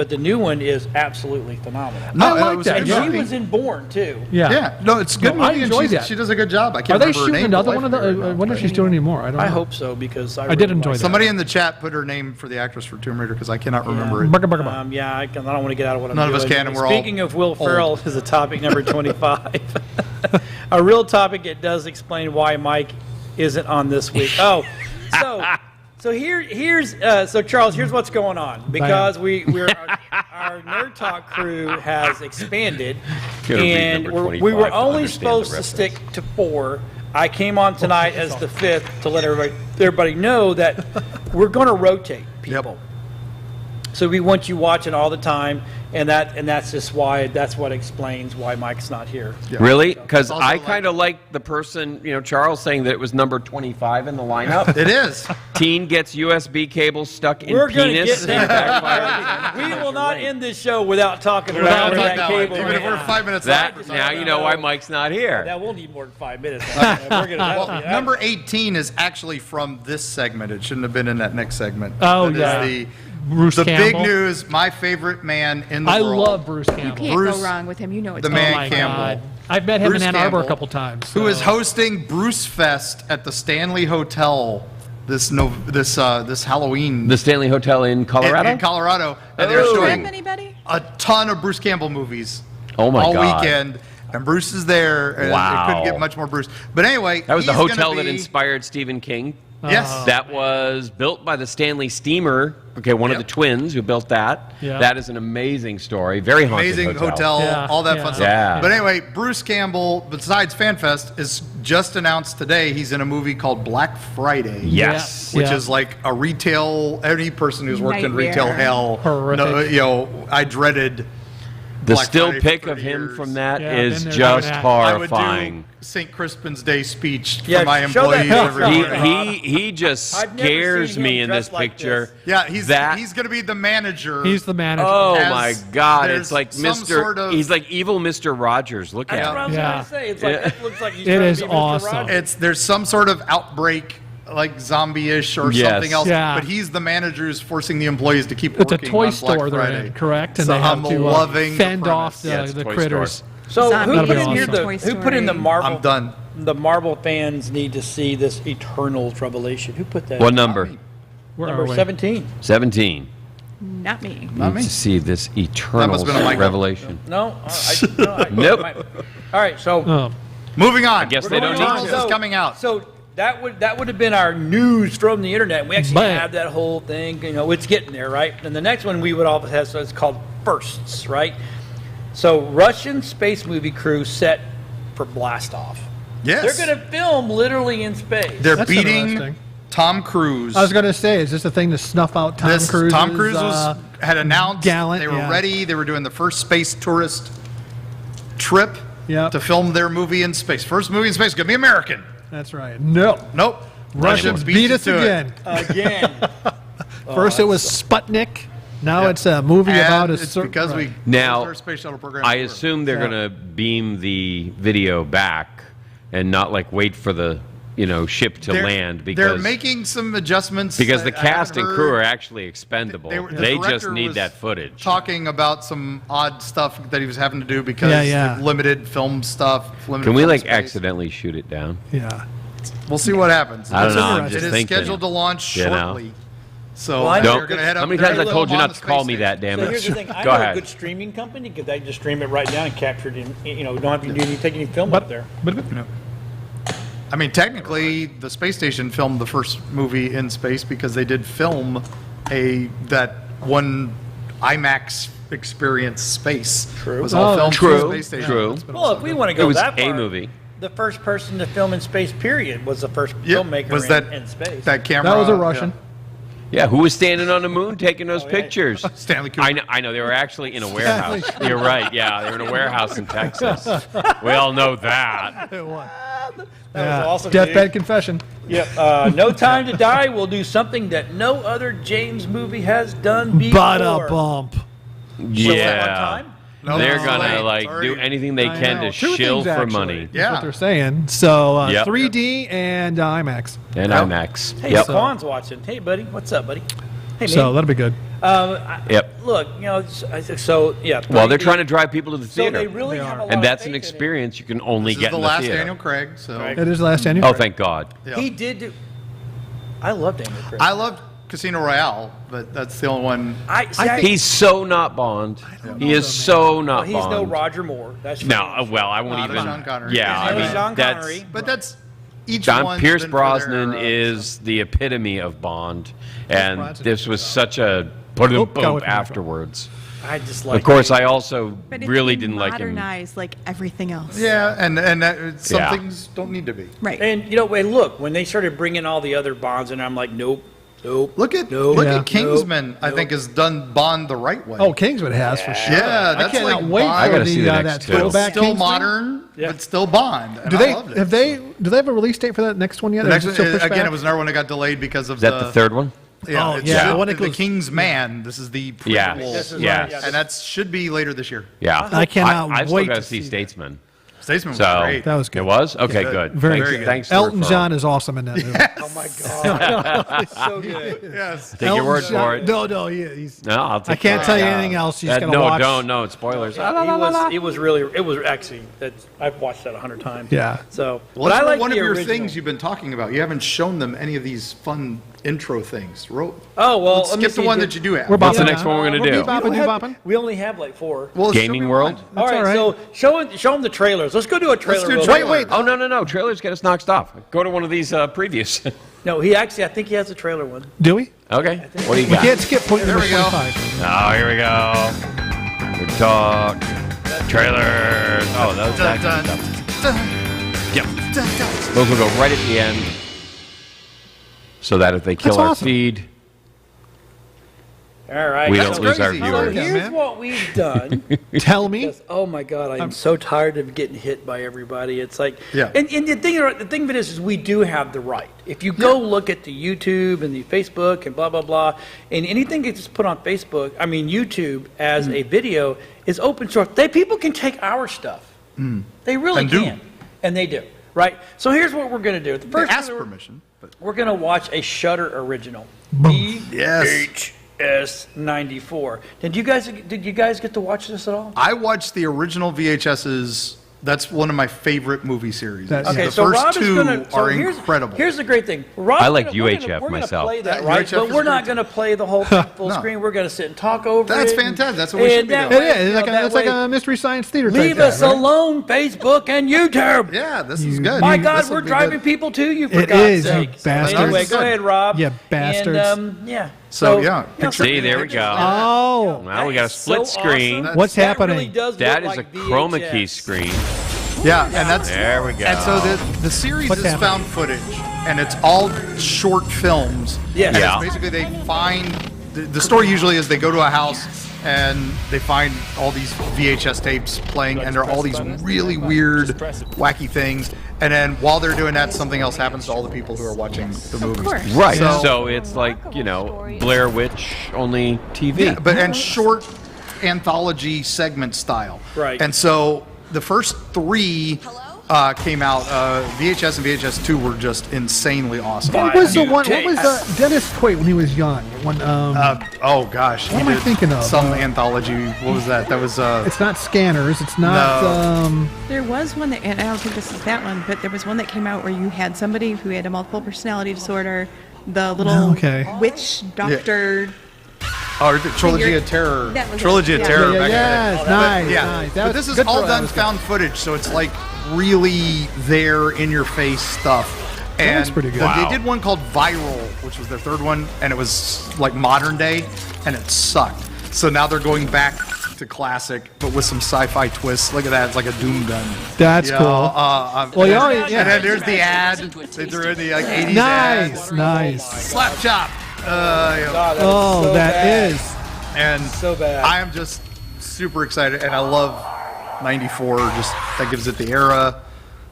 S2: the new one is absolutely phenomenal.
S3: No,
S4: I like
S3: it was
S4: that,
S3: good
S2: And
S4: yeah.
S2: she
S3: movie.
S2: was in Born, too.
S4: Yeah.
S3: Yeah, no, it's a good
S4: No, I
S3: movie, and
S4: enjoyed that.
S3: she does a good job. I
S4: Are
S3: can't
S4: they
S3: remember her
S4: shooting
S3: name.
S4: another
S3: The
S4: one of
S3: life
S4: the?
S3: of her
S4: I
S3: right
S4: wonder
S3: now,
S4: if she's doing any more. I don't know.
S2: I hope so, because I
S4: I did
S2: really
S4: enjoy
S2: like
S4: that.
S3: Somebody in the chat put her name for the actress for Tomb Raider because I cannot remember it.
S4: Burger, burger, burger.
S2: Yeah, I don't want to get out of what I'm
S3: None
S2: doing.
S3: of us can, and we're all
S2: Speaking of Will Ferrell, is a topic number 25. A real topic. It does explain why Mike isn't on this week. Oh, so here's Charles. Here's what's going on because our Nerd Talk crew has expanded,
S1: Gotta read
S2: and
S1: number
S2: we
S1: 25
S2: were
S1: to
S2: only
S1: understand
S2: supposed
S1: the
S2: to stick to 4. I came on tonight as the 5th to let everybody know that we're going to rotate people. So we want you watching all the time, and that's just why that's what explains why Mike's not here.
S1: Really? Because
S3: Also
S1: I
S3: like-
S1: kind of like the person, Charles saying that it was number 25 in the lineup.
S3: It is.
S1: Teen gets USB cable stuck in
S2: We're going to
S1: penis
S2: get
S1: and
S2: there.
S1: backfires.
S2: We will not end this show without talking
S3: Without
S2: about where
S3: talking
S2: that
S3: about it,
S2: cable
S3: even if
S2: went.
S3: we're 5 minutes
S1: That
S3: late.
S1: now you know why Mike's not here.
S2: That will need more than 5 minutes. We're
S3: Number 18 is actually from this segment. It shouldn't have been in that next segment.
S4: Oh,
S3: That
S4: yeah.
S3: is
S4: Bruce
S3: the big
S4: Campbell.
S3: news, my favorite man in the
S4: I
S3: world.
S4: love Bruce
S5: You
S4: Campbell.
S5: can't
S3: Bruce-
S5: go wrong with him. You know it's
S3: the man
S4: Oh my
S3: Campbell.
S4: God. I've met him
S3: Bruce
S4: in Ann Arbor a
S3: Campbell,
S4: couple times.
S3: Who is
S4: so-
S3: hosting Bruce Fest at the Stanley Hotel this Halloween
S1: The Stanley Hotel in Colorado?
S3: in Colorado, and they're
S1: Oh.
S3: showing
S5: anybody?
S3: a ton of Bruce Campbell movies
S1: Oh my
S3: all
S1: God.
S3: weekend. And Bruce is there. And
S1: Wow.
S3: It couldn't get much more Bruce. But anyway,
S1: That was the
S3: he's gonna
S1: hotel that
S3: be-
S1: inspired Stephen King.
S3: Yes.
S1: That was built by the Stanley Steamer. Okay, one of the
S3: Yep.
S1: twins who built that.
S4: Yeah.
S1: That is an amazing story. Very haunted
S3: Amazing hotel,
S4: Yeah.
S3: all that
S4: Yeah.
S3: fun stuff.
S1: Yeah.
S3: But anyway, Bruce Campbell, besides FanFest, is just announced today he's in a movie called Black Friday.
S1: Yes.
S3: Which
S4: Yeah.
S3: is like a retail, any person who's worked in
S5: Nightmare.
S3: retail hell,
S4: Horrific.
S3: I dreaded
S1: The
S3: Black
S1: still
S3: Friday for
S1: pic of
S3: 30
S1: him
S3: years.
S1: from that
S4: Yeah,
S1: is
S4: been there,
S1: just
S4: done that.
S3: I would
S1: horrifying.
S3: do St. Crispin's Day speech
S2: Yeah,
S3: for my
S2: show that
S3: employees
S2: picture.
S3: every
S1: He,
S3: morning.
S1: he just
S2: I've never
S1: scares
S2: seen
S1: me
S2: him
S1: in this
S2: dressed like
S1: picture.
S2: this.
S3: Yeah,
S1: That-
S3: he's going to be the manager.
S4: He's the manager.
S1: Oh
S3: As
S1: my God!
S3: there's
S1: It's like
S3: some
S1: Mr.
S3: sort of-
S1: He's like evil Mr. Rogers. Look
S2: That's
S1: at
S2: what I
S1: him.
S2: was
S4: Yeah.
S2: going to say. It's like,
S1: Yeah.
S2: it looks like he's
S4: It
S2: trying
S4: is
S2: to be Mr.
S4: awesome.
S2: Rogers.
S3: There's some sort of outbreak, like zombie-ish or
S1: Yes.
S3: something else.
S4: Yeah.
S3: But he's the manager who's forcing the employees to keep
S4: It's a
S3: working
S4: toy
S3: on Black
S4: store they're
S3: Friday.
S4: in, correct? And
S3: So
S4: they have
S3: I'm
S4: to
S3: loving the
S4: fend
S3: premise.
S4: off
S1: Yeah, it's
S4: the
S1: a toy
S4: critters.
S1: store.
S2: So
S5: Zombie
S2: who put
S4: That'll
S2: in
S4: be
S2: here
S4: awesome.
S2: the
S5: Toy
S2: who put in the
S5: Story.
S2: Marvel?
S3: I'm done.
S2: The Marvel fans need to see this Eternals revelation. Who put that?
S1: What
S2: in?
S1: number?
S4: Where
S2: Number
S4: are we?
S2: 17.
S1: 17.
S5: Not me.
S3: Not
S1: Need
S3: me.
S1: to see this Eternals
S3: been a Michael.
S1: revelation.
S2: No.
S1: Nope.
S2: All right. So
S4: Oh,
S3: Moving on.
S1: I guess
S2: we're
S1: they don't
S2: going
S1: need
S2: on.
S1: to.
S3: Eternals is coming out.
S2: So that would have been our news from the internet. We actually
S4: Bam.
S2: have that whole thing. You know, it's getting there, right? And the next one we would all have. So it's called Firsts, right? So Russian space movie crew set for blast off.
S3: Yes.
S2: They're going to film literally in space.
S3: They're
S4: That's
S3: beating
S4: interesting.
S3: Tom Cruise.
S4: I was going to say, is this a thing to snuff out Tom Cruise?
S3: Tom Cruise had announced
S4: gallant,
S3: they were
S4: yeah.
S3: ready. They were doing the first space tourist trip
S4: Yep.
S3: to film their movie in space. First movie in space, going to be American.
S4: That's right. No.
S3: Nope.
S4: Russians
S3: beat
S4: beat
S3: you
S4: us
S3: to it.
S4: again.
S2: Again.
S4: First it was Sputnik. Now it's a movie about
S3: And
S4: a
S3: it's
S4: certain.
S3: because we
S1: Now,
S3: closed our space shuttle program.
S1: I assume they're
S4: Yeah.
S1: going to beam the video back and not like wait for the ship to land
S3: they're
S1: because
S3: making some adjustments
S1: because the
S3: I haven't
S1: cast and crew
S3: heard.
S1: are actually expendable.
S3: The
S1: They just
S3: director
S1: need
S3: was
S1: that footage.
S3: Talking about some odd stuff that he was having to do because
S4: Yeah.
S3: of limited film stuff. Limited
S1: Can we
S3: film
S1: like
S3: space.
S1: accidentally shoot it down?
S4: Yeah.
S3: We'll see what happens.
S1: I don't know, I'm
S3: It
S1: just
S3: is
S1: thinking,
S3: scheduled to launch
S1: you know.
S3: shortly. So
S2: Well, I
S3: they're
S2: know-
S3: going to head up.
S1: How many
S3: they're
S1: times I
S3: gonna
S1: told you
S3: on
S1: not
S3: the
S1: to call
S3: space
S1: me
S3: station.
S1: that, damn
S2: So
S1: it?
S2: here's the thing. I
S1: Go
S2: know
S1: ahead.
S2: a good streaming company because they just stream it right down and capture it in. Don't have to do any take any film up there.
S3: I mean, technically, the space station filmed the first movie in space because they did film that one IMAX experience space.
S2: True.
S3: Was all
S4: Oh,
S3: filmed
S1: true,
S3: from the space station.
S1: true.
S2: Well, if we want to
S1: It
S2: go
S1: was
S2: that
S1: a
S2: far,
S1: movie.
S2: the first person to film in space, period, was the first
S3: Yep.
S2: filmmaker
S3: Was
S2: in,
S3: that
S2: in space.
S3: that camera?
S4: That was a Russian.
S1: Yeah, who was standing on the moon taking those
S2: yeah.
S1: picures?
S3: Stanley Kubrick.
S1: I know. They were actually in a warehouse. You're right. Yeah, they were in a warehouse in Texas. We all know that.
S4: It was.
S2: That was awesome,
S4: Deathbed
S2: dude.
S4: confession.
S2: Yep. No Time to Die will do something that no other James movie has done before.
S4: Bada bump.
S2: So is that on
S1: Yeah.
S2: time?
S3: No,
S1: They're
S3: it's
S1: gonna
S3: late.
S1: like
S3: Sorry.
S1: do anything they
S4: I
S1: can
S4: know.
S1: to
S4: Two
S1: shill
S4: things,
S1: for
S4: actually.
S1: money.
S4: That's
S3: Yeah.
S4: what they're saying. So
S1: Yep.
S4: 3D and IMAX.
S1: And
S3: Yep.
S1: IMAX.
S2: Hey,
S1: Yep.
S2: Squan's watching. Hey, buddy. What's up, buddy? Hey,
S4: So
S2: man.
S4: that'll be good.
S1: Yep.
S2: Look, so yeah.
S1: Well, they're
S2: 3D.
S1: trying to drive people to the
S2: So they
S1: theater,
S2: really
S4: They
S2: have
S4: are.
S2: a lot
S1: and
S2: of
S1: that's an
S2: faith in it.
S1: experience you can only
S3: This is
S1: get
S3: the
S1: in the
S3: last
S1: theater.
S3: Daniel Craig. So
S2: Right.
S4: It is the last Daniel.
S1: Oh,
S4: Craig.
S1: thank God.
S3: yeah.
S2: He did do. I love Daniel Craig.
S3: I loved Casino Royale, but that's the only one.
S1: He's so not Bond. He is so not
S2: he's
S1: Bond.
S2: no Roger Moore. That's
S1: No,
S2: strange.
S1: well, I won't
S3: Not a
S1: even.
S3: Sean Connery.
S1: Yeah,
S2: He's
S1: I
S2: no
S1: mean,
S2: Sean
S1: that's
S2: Connery.
S3: But that's each
S1: John
S3: one's
S1: Pierce
S3: been for their
S1: Brosnan
S3: era,
S1: is the epitome of Bond, and
S4: Brosnan.
S1: this was such a put
S4: Oh,
S1: him
S4: go
S1: boom
S4: with me, Michael.
S1: afterwards.
S2: I just like.
S1: Of course, I also
S5: But it's
S1: really
S5: been
S1: didn't like him.
S5: modernized like everything else.
S3: Yeah, and some
S1: Yeah.
S3: things don't need to be.
S5: Right.
S2: And and look, when they started bringing all the other Bonds, and I'm like, nope.
S3: Look at
S4: Yeah.
S3: Kingsman. I
S2: Nope.
S3: think has done Bond the right way.
S4: Oh, Kingsman has for sure.
S3: yeah, that's
S4: I cannot
S3: like
S4: wait
S3: Bond.
S1: I
S4: for
S1: gotta see the
S4: that
S1: next two.
S4: throwback
S3: Still
S4: Kingsman.
S3: modern,
S2: Yeah.
S3: but still Bond. And
S4: Do
S3: I
S4: they
S3: loved it.
S4: do they have a release date for that next one yet?
S3: The
S4: Or
S3: next
S4: is
S3: one,
S4: it still pushed
S3: again,
S4: back?
S3: it was another one that got delayed because of
S1: Is that the third one?
S3: Yeah,
S4: Oh,
S3: it's
S4: yeah,
S3: the,
S4: the one that
S3: the
S4: goes-
S3: King's Man. This is the
S1: Yeah.
S3: prequel.
S2: This is
S1: Yeah.
S2: right,
S3: And that should be later this year.
S1: Yeah,
S4: I cannot
S1: I've
S4: wait
S1: still got
S4: to
S1: to see
S4: see
S1: Statesman.
S3: Statesman was
S1: So
S3: great.
S4: That was good.
S1: It was okay.
S3: good.
S1: Good.
S4: Very
S1: thanks,
S3: good.
S1: Thanks. for
S4: Elton
S1: referral.
S4: John is awesome in that movie.
S2: Oh my god, so good.
S3: Yes.
S1: Take your word for it.
S4: No, he's.
S1: No, I'll take
S4: I can't
S1: your
S4: tell you
S1: word.
S4: anything else. You just gotta
S1: no,
S4: watch.
S1: don't. No, it's spoilers.
S2: It was actually I've watched that 100 times.
S4: Yeah.
S2: So,
S3: Well,
S2: but I
S3: that's
S2: like
S3: one of
S2: the
S3: your
S2: original.
S3: things you've been talking about. You haven't shown them any of these fun intro things.
S2: Oh, well,
S3: Let's
S2: let me
S3: skip the
S2: see
S3: one
S2: if
S3: that you do have.
S4: We're
S1: What's the
S4: bopping.
S1: next one we're going to do?
S4: Bopping, you bopping?
S2: We only have like 4.
S3: Well,
S1: Gaming World?
S2: All right,
S4: all right.
S2: so show them the trailers. Let's go do a trailer.
S3: do
S2: real
S3: trailer.
S2: quick.
S1: Oh, no. Trailers get us knocked off. Go to one of these previews.
S2: No, I think he has a trailer one.
S4: Do we?
S1: Okay. What do you
S4: We
S1: got?
S4: can't skip point
S3: There
S4: number
S3: we go.
S4: 25.
S1: Oh, here we go. Good talk. Trailers. Oh, those
S3: Dun,
S1: that
S3: dun,
S1: kind of stuff.
S3: dun,
S1: Yep.
S3: dun, dun.
S1: Those will go right at the end, so that if they kill
S4: That's
S1: our
S4: awesome.
S1: feed,
S2: All right.
S1: we
S3: That's
S1: don't lose our
S3: crazy.
S2: So
S1: viewers.
S3: Yeah,
S2: here's
S3: man.
S2: what we've done.
S4: Tell me.
S2: Yes. Oh my God, I am so tired of getting hit by everybody. It's like,
S3: Yeah.
S2: And the thing of it is we do have the right. If you go look at the YouTube and the Facebook and blah blah blah, and anything that's put on Facebook, I mean YouTube as a video is open source. People can take our stuff. They really
S3: And do.
S2: can, and they do. Right. So here's what we're gonna do. The
S3: They
S2: first
S3: ask
S2: one
S3: permission. But
S2: we're gonna watch a Shudder original.
S3: Yes.
S2: VHS 94. Did you guys get to watch this at all?
S3: I watched the original VHSs. That's one of my favorite movie series.
S4: That-
S2: Okay,
S3: The
S2: so
S3: first
S2: Rob is
S3: two
S2: gonna. So
S3: are
S2: here's,
S3: incredible.
S2: Here's the great thing. Rob,
S1: I like
S2: we're gonna-
S1: UHF
S2: we're gonna
S1: myself.
S2: play that,
S3: Yeah,
S2: right?
S3: UHF
S2: But
S3: is
S2: we're
S3: a
S2: not
S3: great
S2: going to play the whole thing full
S3: No.
S2: screen. We're going to sit and talk over
S3: That's
S2: it.
S3: fantastic. That's what we should be
S2: that
S3: doing.
S2: way,
S4: It is.
S2: you
S4: It's like,
S2: know,
S4: a,
S2: that
S4: it's like
S2: way-
S4: a Mystery Science Theater type
S2: Leave
S4: thing,
S2: us
S4: right?
S2: alone, Facebook and YouTube.
S3: Yeah, this is good.
S2: My God,
S3: This'll
S2: we're
S3: be
S2: driving
S3: good.
S2: people to you, for
S4: It
S2: God's
S4: is, you
S2: sake. So
S4: bastards.
S2: Anyway, go ahead, Rob.
S4: You bastards.
S2: And, yeah.
S3: So, yeah, picture-
S1: See, there we go.
S4: Oh,
S1: Now we got a
S2: That is
S1: split
S2: so
S1: screen.
S2: awesome.
S4: What's
S2: That really
S4: happening?
S2: does
S1: That
S2: look
S1: is
S2: like
S1: a chroma key
S2: VHS.
S1: screen.
S3: Yeah, and that's
S1: There we go.
S3: And so the series
S4: What's
S3: is
S4: happening?
S3: found footage, and it's all short films.
S2: Yes.
S3: And
S1: Yeah.
S3: it's basically they find the story usually is they go to a house and they find all these VHS tapes playing, and there are all these really weird, wacky things. And then while they're doing that, something else happens to all the people who are watching the movies.
S5: course.
S1: Right.
S3: So-
S1: So it's like, Blair Witch, only TV.
S3: Yeah, but and short anthology segment style.
S2: Right.
S3: And so the first 3 came out. VHS and VHS 2 were just insanely awesome.
S4: what was the one? What
S2: tapes.
S4: was Dennis Quaid when he was young? When
S3: Oh gosh,
S4: What
S3: he
S4: am I
S3: did
S4: thinking of?
S3: Some anthology. What was that? That was
S4: it's not Scanners. It's not.
S3: No.
S5: There was one that, and I don't think this is that one, but there was one that came out where you had somebody who had a multiple personality disorder, the little
S4: Okay.
S5: witch doctor.
S3: Oh, the Trilogy of Terror.
S5: That was it.
S3: Trilogy of
S5: Yeah.
S3: Terror.
S4: Yeah,
S3: back in the day.
S4: yes,
S3: But,
S4: nice,
S3: yeah.
S4: nice. That
S3: But
S4: was
S3: this is
S4: good
S3: all
S4: for
S3: done
S4: us.
S3: found footage, so it's like really there in your face stuff. And
S4: That's pretty good.
S3: They
S1: Wow.
S3: did one called Viral, which was their third one, and it was like modern day, and it sucked. So now they're going back to classic, but with some sci-fi twists. Look at that; it's like a Doom gun.
S4: That's
S3: You
S4: cool.
S3: know,
S4: Well, you
S3: and,
S4: already- yeah.
S3: and then there's the ad. They threw in the like 80s
S4: Nice,
S3: ad.
S4: nice.
S3: Slap chop. You know.
S2: God, that
S4: Oh,
S2: so
S4: that
S2: bad.
S4: is.
S3: And
S2: So bad.
S3: I am just super excited, and I love 94. Just that gives it the era.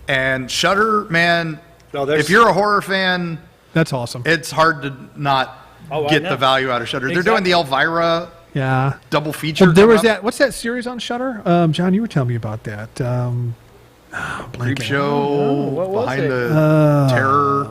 S3: And Shudder, man,
S2: No, there's-
S3: if you're a horror fan,
S4: That's awesome.
S3: it's hard to not
S2: Oh, I
S3: get
S2: know.
S3: the value out of Shudder. They're doing the Elvira
S4: Yeah.
S3: double feature.
S4: Well, there was
S3: coming up.
S4: that. What's that series on Shutter? John, you were telling me about that.
S3: Creep Show
S2: what was
S3: behind
S2: it?
S3: the terror,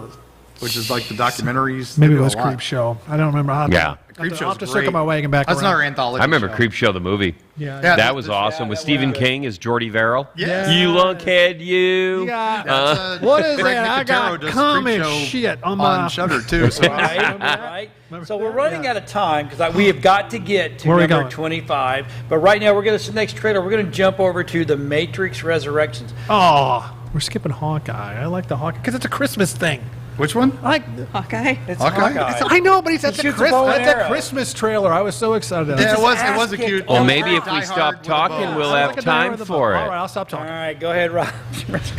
S3: which is like the documentaries. They
S4: Maybe it
S3: do a
S4: was
S3: lot.
S4: Creep Show. I don't remember how.
S1: Yeah.
S3: Creep
S4: I'll
S3: Show's
S4: have to
S3: great.
S4: circle my wagon back
S3: That's
S4: around.
S3: another anthology.
S1: I remember
S3: show.
S1: Creep Show, the movie.
S4: Yeah.
S3: Yeah,
S1: That was awesome. With
S2: that
S1: Stephen
S2: was-
S1: King as Geordie Verrill.
S3: Yeah.
S1: You lunkhead, you.
S4: Yeah.
S3: That's,
S4: What is
S3: Greg
S4: that? I
S3: Nicotero
S4: got
S3: does
S4: comic
S3: Creep Show
S4: shit on my-
S3: Shudder too. So
S2: Right. So we're running out of time because we have got to get to
S4: Where are we
S2: number
S4: going?
S2: 25. But right now, we're going to next trailer. We're going to jump over to the Matrix Resurrections.
S4: Oh, we're skipping Hawkeye. I like the Hawkeye because it's a Christmas thing.
S3: which one?
S4: I like.
S5: Hawkeye.
S2: It's
S3: Hawkeye?
S2: Hawkeye.
S4: I know, but it's
S2: He
S4: at the
S2: shoots a bow and
S4: That's a
S2: arrow.
S4: Christmas trailer. I was so excited.
S3: Yeah, it was
S2: ass
S3: a
S2: kicked
S3: cute.
S2: all
S1: Well,
S2: Oh,
S1: maybe if
S3: Die
S1: we
S3: Hard
S1: stop
S3: with a
S1: talking,
S3: bow.
S1: we'll
S4: I
S1: have
S4: like a Diary
S1: time
S4: of the
S1: for
S4: Bow. All right,
S1: it.
S4: I'll stop
S2: All
S4: talking.
S2: right, go ahead, Rob.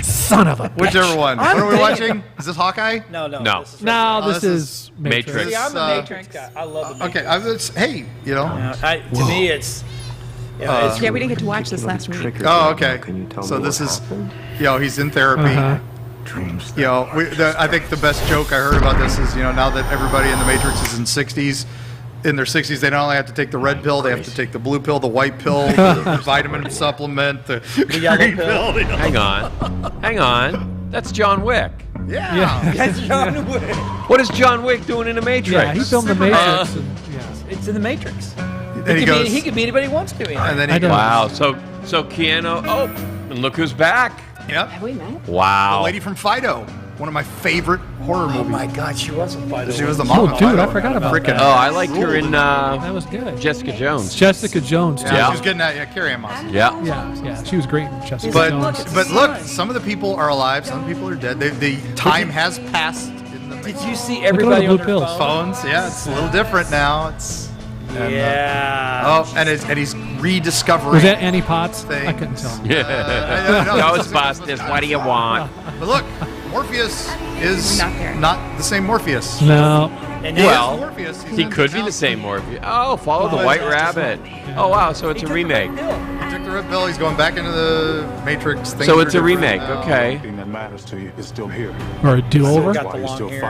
S4: Son of a.
S3: Whichever one. What are we watching? Is this Hawkeye?
S2: No.
S1: No.
S2: This is
S4: No,
S3: Oh,
S4: this
S3: this
S4: is
S1: Matrix.
S2: See, I'm a
S3: Uh,
S2: Matrix guy. I love the Matrix.
S3: Okay, hey, you know.
S2: To me, it's. Yeah, it's
S5: Yeah, we didn't get to watch this last week.
S3: Oh, okay. So this is, he's in therapy.
S4: Uh-huh.
S3: I think the best joke I heard about this is, now that everybody in the Matrix is in their 60s, they not only have to take the red pill, they have to take the blue pill, the white pill, the vitamin supplement, the
S2: yellow
S3: green
S2: pill.
S3: pill.
S1: Hang on. That's John Wick.
S3: Yeah.
S2: That's John Wick.
S1: What is John Wick doing in the Matrix?
S4: Yeah, he filmed the Matrix. And, yeah.
S2: It's in the Matrix.
S3: And he goes,
S2: He can be anybody he wants to be.
S3: and then
S4: I
S3: he
S4: don't-
S3: goes,
S1: Wow. So Keanu. Oh, and look who's back.
S3: yep.
S5: Have we met?
S3: The
S1: Wow.
S3: lady from Fido. one of my favorite horror movies.
S2: Oh my God, she was a fighter.
S3: She was the mom.
S4: Oh, dude, I forgot about that.
S1: Oh, I liked her in
S4: That was good.
S1: Jessica Jones.
S4: Jessica Jones, too.
S3: Yeah,
S1: Yeah.
S3: she was getting that Carrie-Ann Moss.
S1: Yeah.
S4: Yeah, she was great in Jessica
S3: But
S4: Jones.
S3: look, some of the people are alive, some people are dead. The time has passed in the
S2: Did you see
S4: Look at
S2: everybody
S4: all
S2: on
S4: the
S2: their
S4: blue pills.
S2: phone?
S3: phones. Yeah, it's a little different now.
S2: Yeah.
S3: And he's rediscovering.
S4: Was that Annie Potts? I
S3: thing.
S4: couldn't tell.
S1: Ghostbusters, what do you want?
S3: But look, Morpheus is
S5: Not there.
S3: not the same Morpheus.
S4: No.
S2: And
S1: Well,
S3: Morpheus.
S1: he could be the same Morpheus. Oh, follow the White Rabbit. Oh, wow, so it's a remake.
S3: He took the red pill. He's going back into the Matrix. Things
S1: So
S3: are
S1: it's a
S3: different
S1: remake,
S3: now.
S1: okay.
S6: Everything that matters to you is still here.
S4: Or a do-over.
S2: Got the long hair.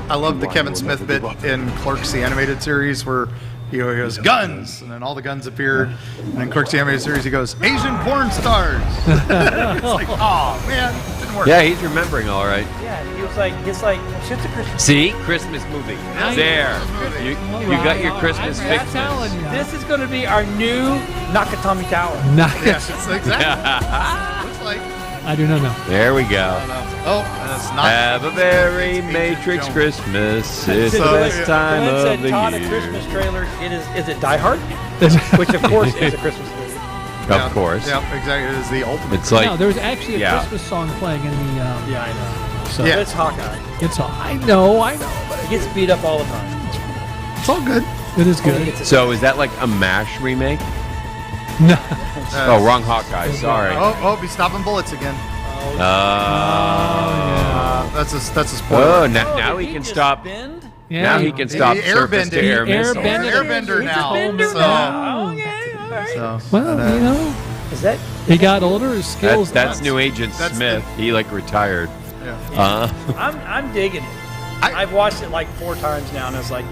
S3: I love the Kevin Smith bit in Clerks, the animated series, where he goes, guns, and then all the guns appeared. And in Clerks, the animated series, he goes, Asian porn stars. It's like, oh, man, it didn't work.
S1: Yeah, he's remembering all right.
S2: Yeah, he was like, it's like, shit's a Christmas.
S1: See? Christmas movie. There. You got your Christmas
S4: I'm
S1: fix.
S4: telling you.
S2: This is going to be our new Nakatomi Tower.
S4: Nice.
S3: Yes, it's exactly. Looks like.
S4: I do not know.
S1: There we go.
S3: Oh, that's not.
S1: Have a very Matrix Christmas. It's the
S3: So,
S1: best time
S2: Glenn
S1: of
S2: said,
S1: the
S2: Todd, a
S1: year.
S2: Christmas trailer. Is it Die Hard? Which, of course, is a Christmas movie.
S1: Of course.
S3: Yeah, exactly. It is the ultimate.
S1: It's like,
S4: no, there was actually a
S1: yeah.
S4: Christmas song playing in the.
S2: Yeah, I know.
S4: So
S3: Yeah.
S2: It's Hawkeye.
S4: It's all. I know. But
S2: He gets beat up all the time.
S3: It's all good.
S4: it is
S2: Only
S4: good.
S2: gets a-
S1: so is that like a MASH remake?
S4: No.
S1: Oh, wrong Hawkeye. Sorry.
S3: Oh, he's stopping bullets again. That's a spoiler.
S1: Oh, now he
S2: did
S1: can
S2: just
S1: stop.
S2: Bend?
S4: Yeah.
S1: Now he can stop
S3: He
S1: surface to
S3: airbended.
S1: air
S4: He
S1: missiles.
S4: airbended.
S3: Airbender now.
S2: Bender
S3: So-
S2: now. Okay, all right.
S3: So,
S4: Well, you know,
S2: Is that?
S4: he got older. His skills.
S1: That's New Agent
S3: That's
S1: Smith. He like retired.
S3: yeah.
S2: I'm digging it.
S3: I-
S2: I've watched it like 4 times now, and it's like.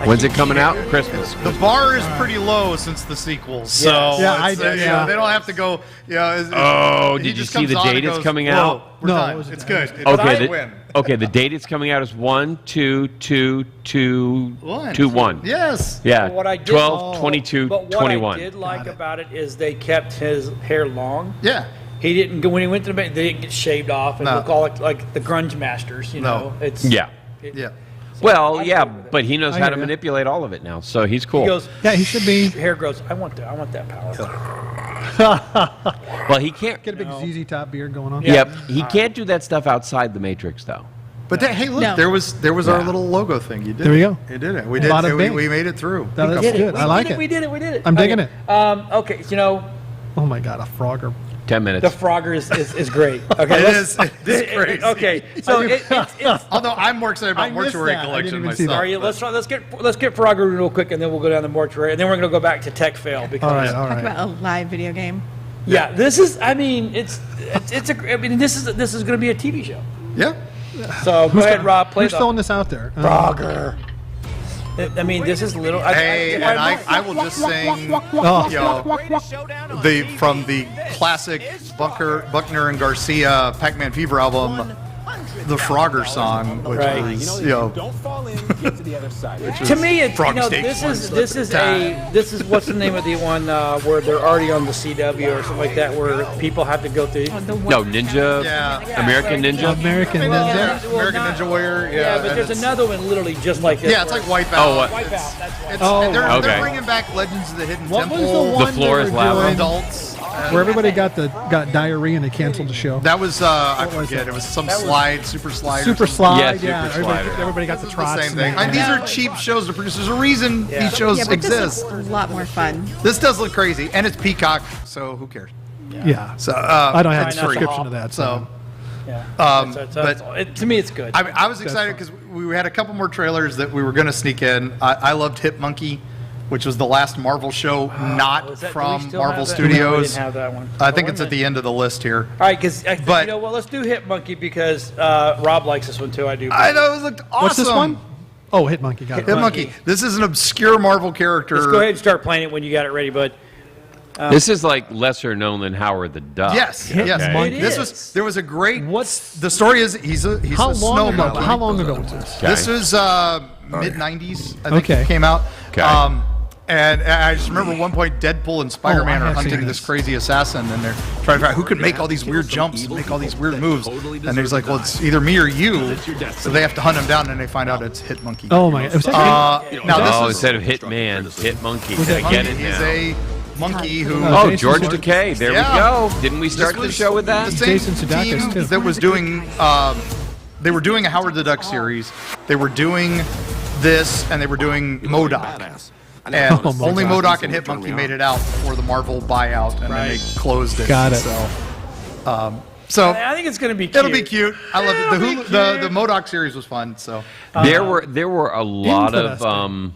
S2: I
S1: When's it
S2: keep
S1: coming
S2: cheating.
S1: out? Christmas.
S3: The bar is pretty low since the sequels, so
S2: Yes.
S4: Yeah, I
S3: it's,
S4: did,
S3: you
S4: yeah.
S3: know, they don't have to go.
S1: Oh,
S3: he
S1: did you
S3: just
S1: see
S3: comes
S1: the
S3: on
S1: date
S3: and
S1: it's
S3: goes,
S1: coming
S3: "Whoa,
S1: out?
S3: we're
S4: No,
S3: done.
S4: it was-
S3: It's good.
S1: Okay,
S3: win.
S1: the date it's coming out is 1/2/2/2/1.
S3: Yes.
S1: Yeah,
S2: But what I did-
S1: 12, 22,
S2: But what
S1: 21.
S2: I did like about it is they kept his hair long.
S3: Yeah.
S2: He didn't go when he went to the bank. They didn't get shaved off and
S3: No.
S2: look all like the Grunge Masters. You
S3: No.
S2: know, it's
S1: Yeah.
S3: Yeah.
S1: Well,
S2: I
S1: yeah,
S2: agree with it.
S1: but he knows
S4: I
S1: how
S4: hear
S1: to
S4: ya.
S1: manipulate all of it now, so he's cool.
S2: He goes.
S4: Yeah, he should be.
S2: Hair grows. I want that power.
S1: Well, he can't.
S4: Get a big ZZ Top beard going on.
S2: Yeah.
S1: Yep, he can't do that stuff outside the Matrix, though.
S3: But hey, look,
S5: No.
S3: there was our
S1: Yeah.
S3: little logo thing. You did.
S4: There we
S3: it.
S4: go.
S3: You did it. We did.
S4: Bada
S3: We,
S4: bing.
S3: we made it through.
S4: That is
S2: Did it.
S4: good. I like it.
S2: We did it.
S4: I'm digging
S2: Okay.
S4: it.
S2: Okay, you know,
S4: Oh my God, a Frogger.
S1: 10 minutes.
S2: the Frogger is great. Okay,
S3: It
S2: let's-
S3: is. It's crazy.
S2: Okay, so it's
S3: Although I'm more excited
S4: I
S3: about
S4: missed
S3: Mortuary
S4: that. I
S3: Collection
S4: didn't even see
S3: myself.
S2: Are you, let's get Frogger real quick, and then we'll go down the mortuary, and then we're gonna go back to Tech Fail because
S4: All right, all
S5: Talk
S4: right.
S5: about a live video game.
S2: yeah, this is. I mean, this is gonna be a TV show.
S3: Yeah.
S2: So go ahead, Rob, play
S4: Who's
S2: the
S4: throwing this out there?
S2: Frogger. I mean, this is little.
S3: Hey, and I will just sing,
S4: Oh.
S3: you know, from the classic Buckner and Garcia Pac-Man Fever album, the Frogger song, which
S2: Right.
S3: is, you know,
S6: Don't fall in, get to the other side.
S2: To me, it's,
S3: Frog
S2: you know,
S3: steaks,
S2: this is what's the name of the one where they're already on the CW or something like that, where people have to go through.
S1: No, Ninja,
S3: yeah.
S1: American Ninja.
S4: American
S3: Yeah,
S4: Ninja.
S3: American Ninja Warrior.
S2: Yeah, but
S3: and
S2: there's
S3: it's-
S2: another one literally just like this.
S3: Yeah, it's like Wipeout.
S1: Oh, what?
S2: Wipeout. That's why.
S3: It's,
S4: Oh,
S3: they're
S1: okay.
S3: bringing back Legends of the Hidden
S4: What was
S3: Temple.
S4: the one
S1: floor
S4: they
S1: is
S4: were
S1: lava.
S4: doing
S3: Adults.
S4: where everybody got diarrhea and they canceled the show?
S3: That was I
S4: What was
S3: forget.
S4: that?
S3: It was some slide, super slide. or
S4: Super
S3: something.
S4: Slide,
S1: Yeah,
S4: yeah.
S1: Super
S4: Everybody,
S1: Slider.
S4: everybody got the
S3: This is
S4: trots.
S3: the same
S4: and
S3: thing.
S4: that.
S3: And these are cheap shows to produce. There's a reason these shows
S5: Yeah, but
S3: exist.
S5: this looks a lot more fun.
S3: This does look crazy, and it's Peacock, so who cares?
S4: Yeah.
S3: So
S4: I don't have a
S3: it's
S2: Try not to
S3: free.
S4: subscription to that.
S3: So
S2: Yeah.
S3: but-
S2: to me, it's good.
S3: I mean, I was excited because we had a couple more trailers that we were going to sneak in. I loved Hit Monkey, which was the last Marvel show not
S2: Was that- do we
S3: from
S2: still
S3: Marvel
S2: have that? No, we
S3: Studios.
S2: didn't have that one.
S3: I think it's at the end of the list here.
S2: All right, because
S3: But-
S2: you know what? Let's do Hit Monkey because Rob likes this one too. I do.
S3: I know it looked awesome.
S4: What's this one? Oh, Hit Monkey. Got it.
S3: Hit Monkey. This is an obscure Marvel character.
S2: Let's go ahead and start playing it when you got it ready, bud.
S1: This is like lesser known than Howard the Duck.
S3: Yes,
S4: Hit
S3: yes.
S4: Monkey.
S3: This
S2: It
S3: was
S2: is.
S3: there was a great.
S4: What's-
S3: the story? Is he's a
S4: How
S3: a snow
S4: long ago?
S3: monkey.
S4: How long ago was this?
S1: Okay.
S3: This was mid '90s. I think
S4: Okay.
S3: it came out.
S1: Okay.
S3: And I just remember one point Deadpool and Spider-Man
S4: I
S3: are
S4: have
S3: hunting
S4: seen
S3: this
S4: this.
S3: crazy assassin, and they're trying to figure out who can make all these weird jumps and make all these weird moves. And he's like, well, it's either me or you. So they have to hunt him down, and they find out it's Hit Monkey.
S4: Oh my! Was that
S3: Now this is
S1: instead of Hitman, Hit Monkey.
S4: Was
S1: Did
S4: it
S1: I get it
S3: Monkey is
S1: now?
S3: a monkey who.
S1: Oh,
S4: Jason
S1: George
S4: Sudeikis.
S1: Takei. There
S3: Yeah.
S1: we go. Didn't we start
S3: This
S1: the
S3: was
S1: show with that?
S3: The same
S4: Jason Sudeikis,
S3: team
S4: too.
S3: that was doing. They were doing a Howard the Duck series. They were doing this, and they were doing MODOK. And
S4: Oh, my
S3: only
S4: God.
S3: MODOK and Hit Monkey made it out before the Marvel buyout, and then they closed it.
S4: Got it.
S3: So
S2: I think it's going to be cute.
S3: it'll be cute. I love it. The MODOK series was fun. So
S1: There were a lot of
S4: Interesting.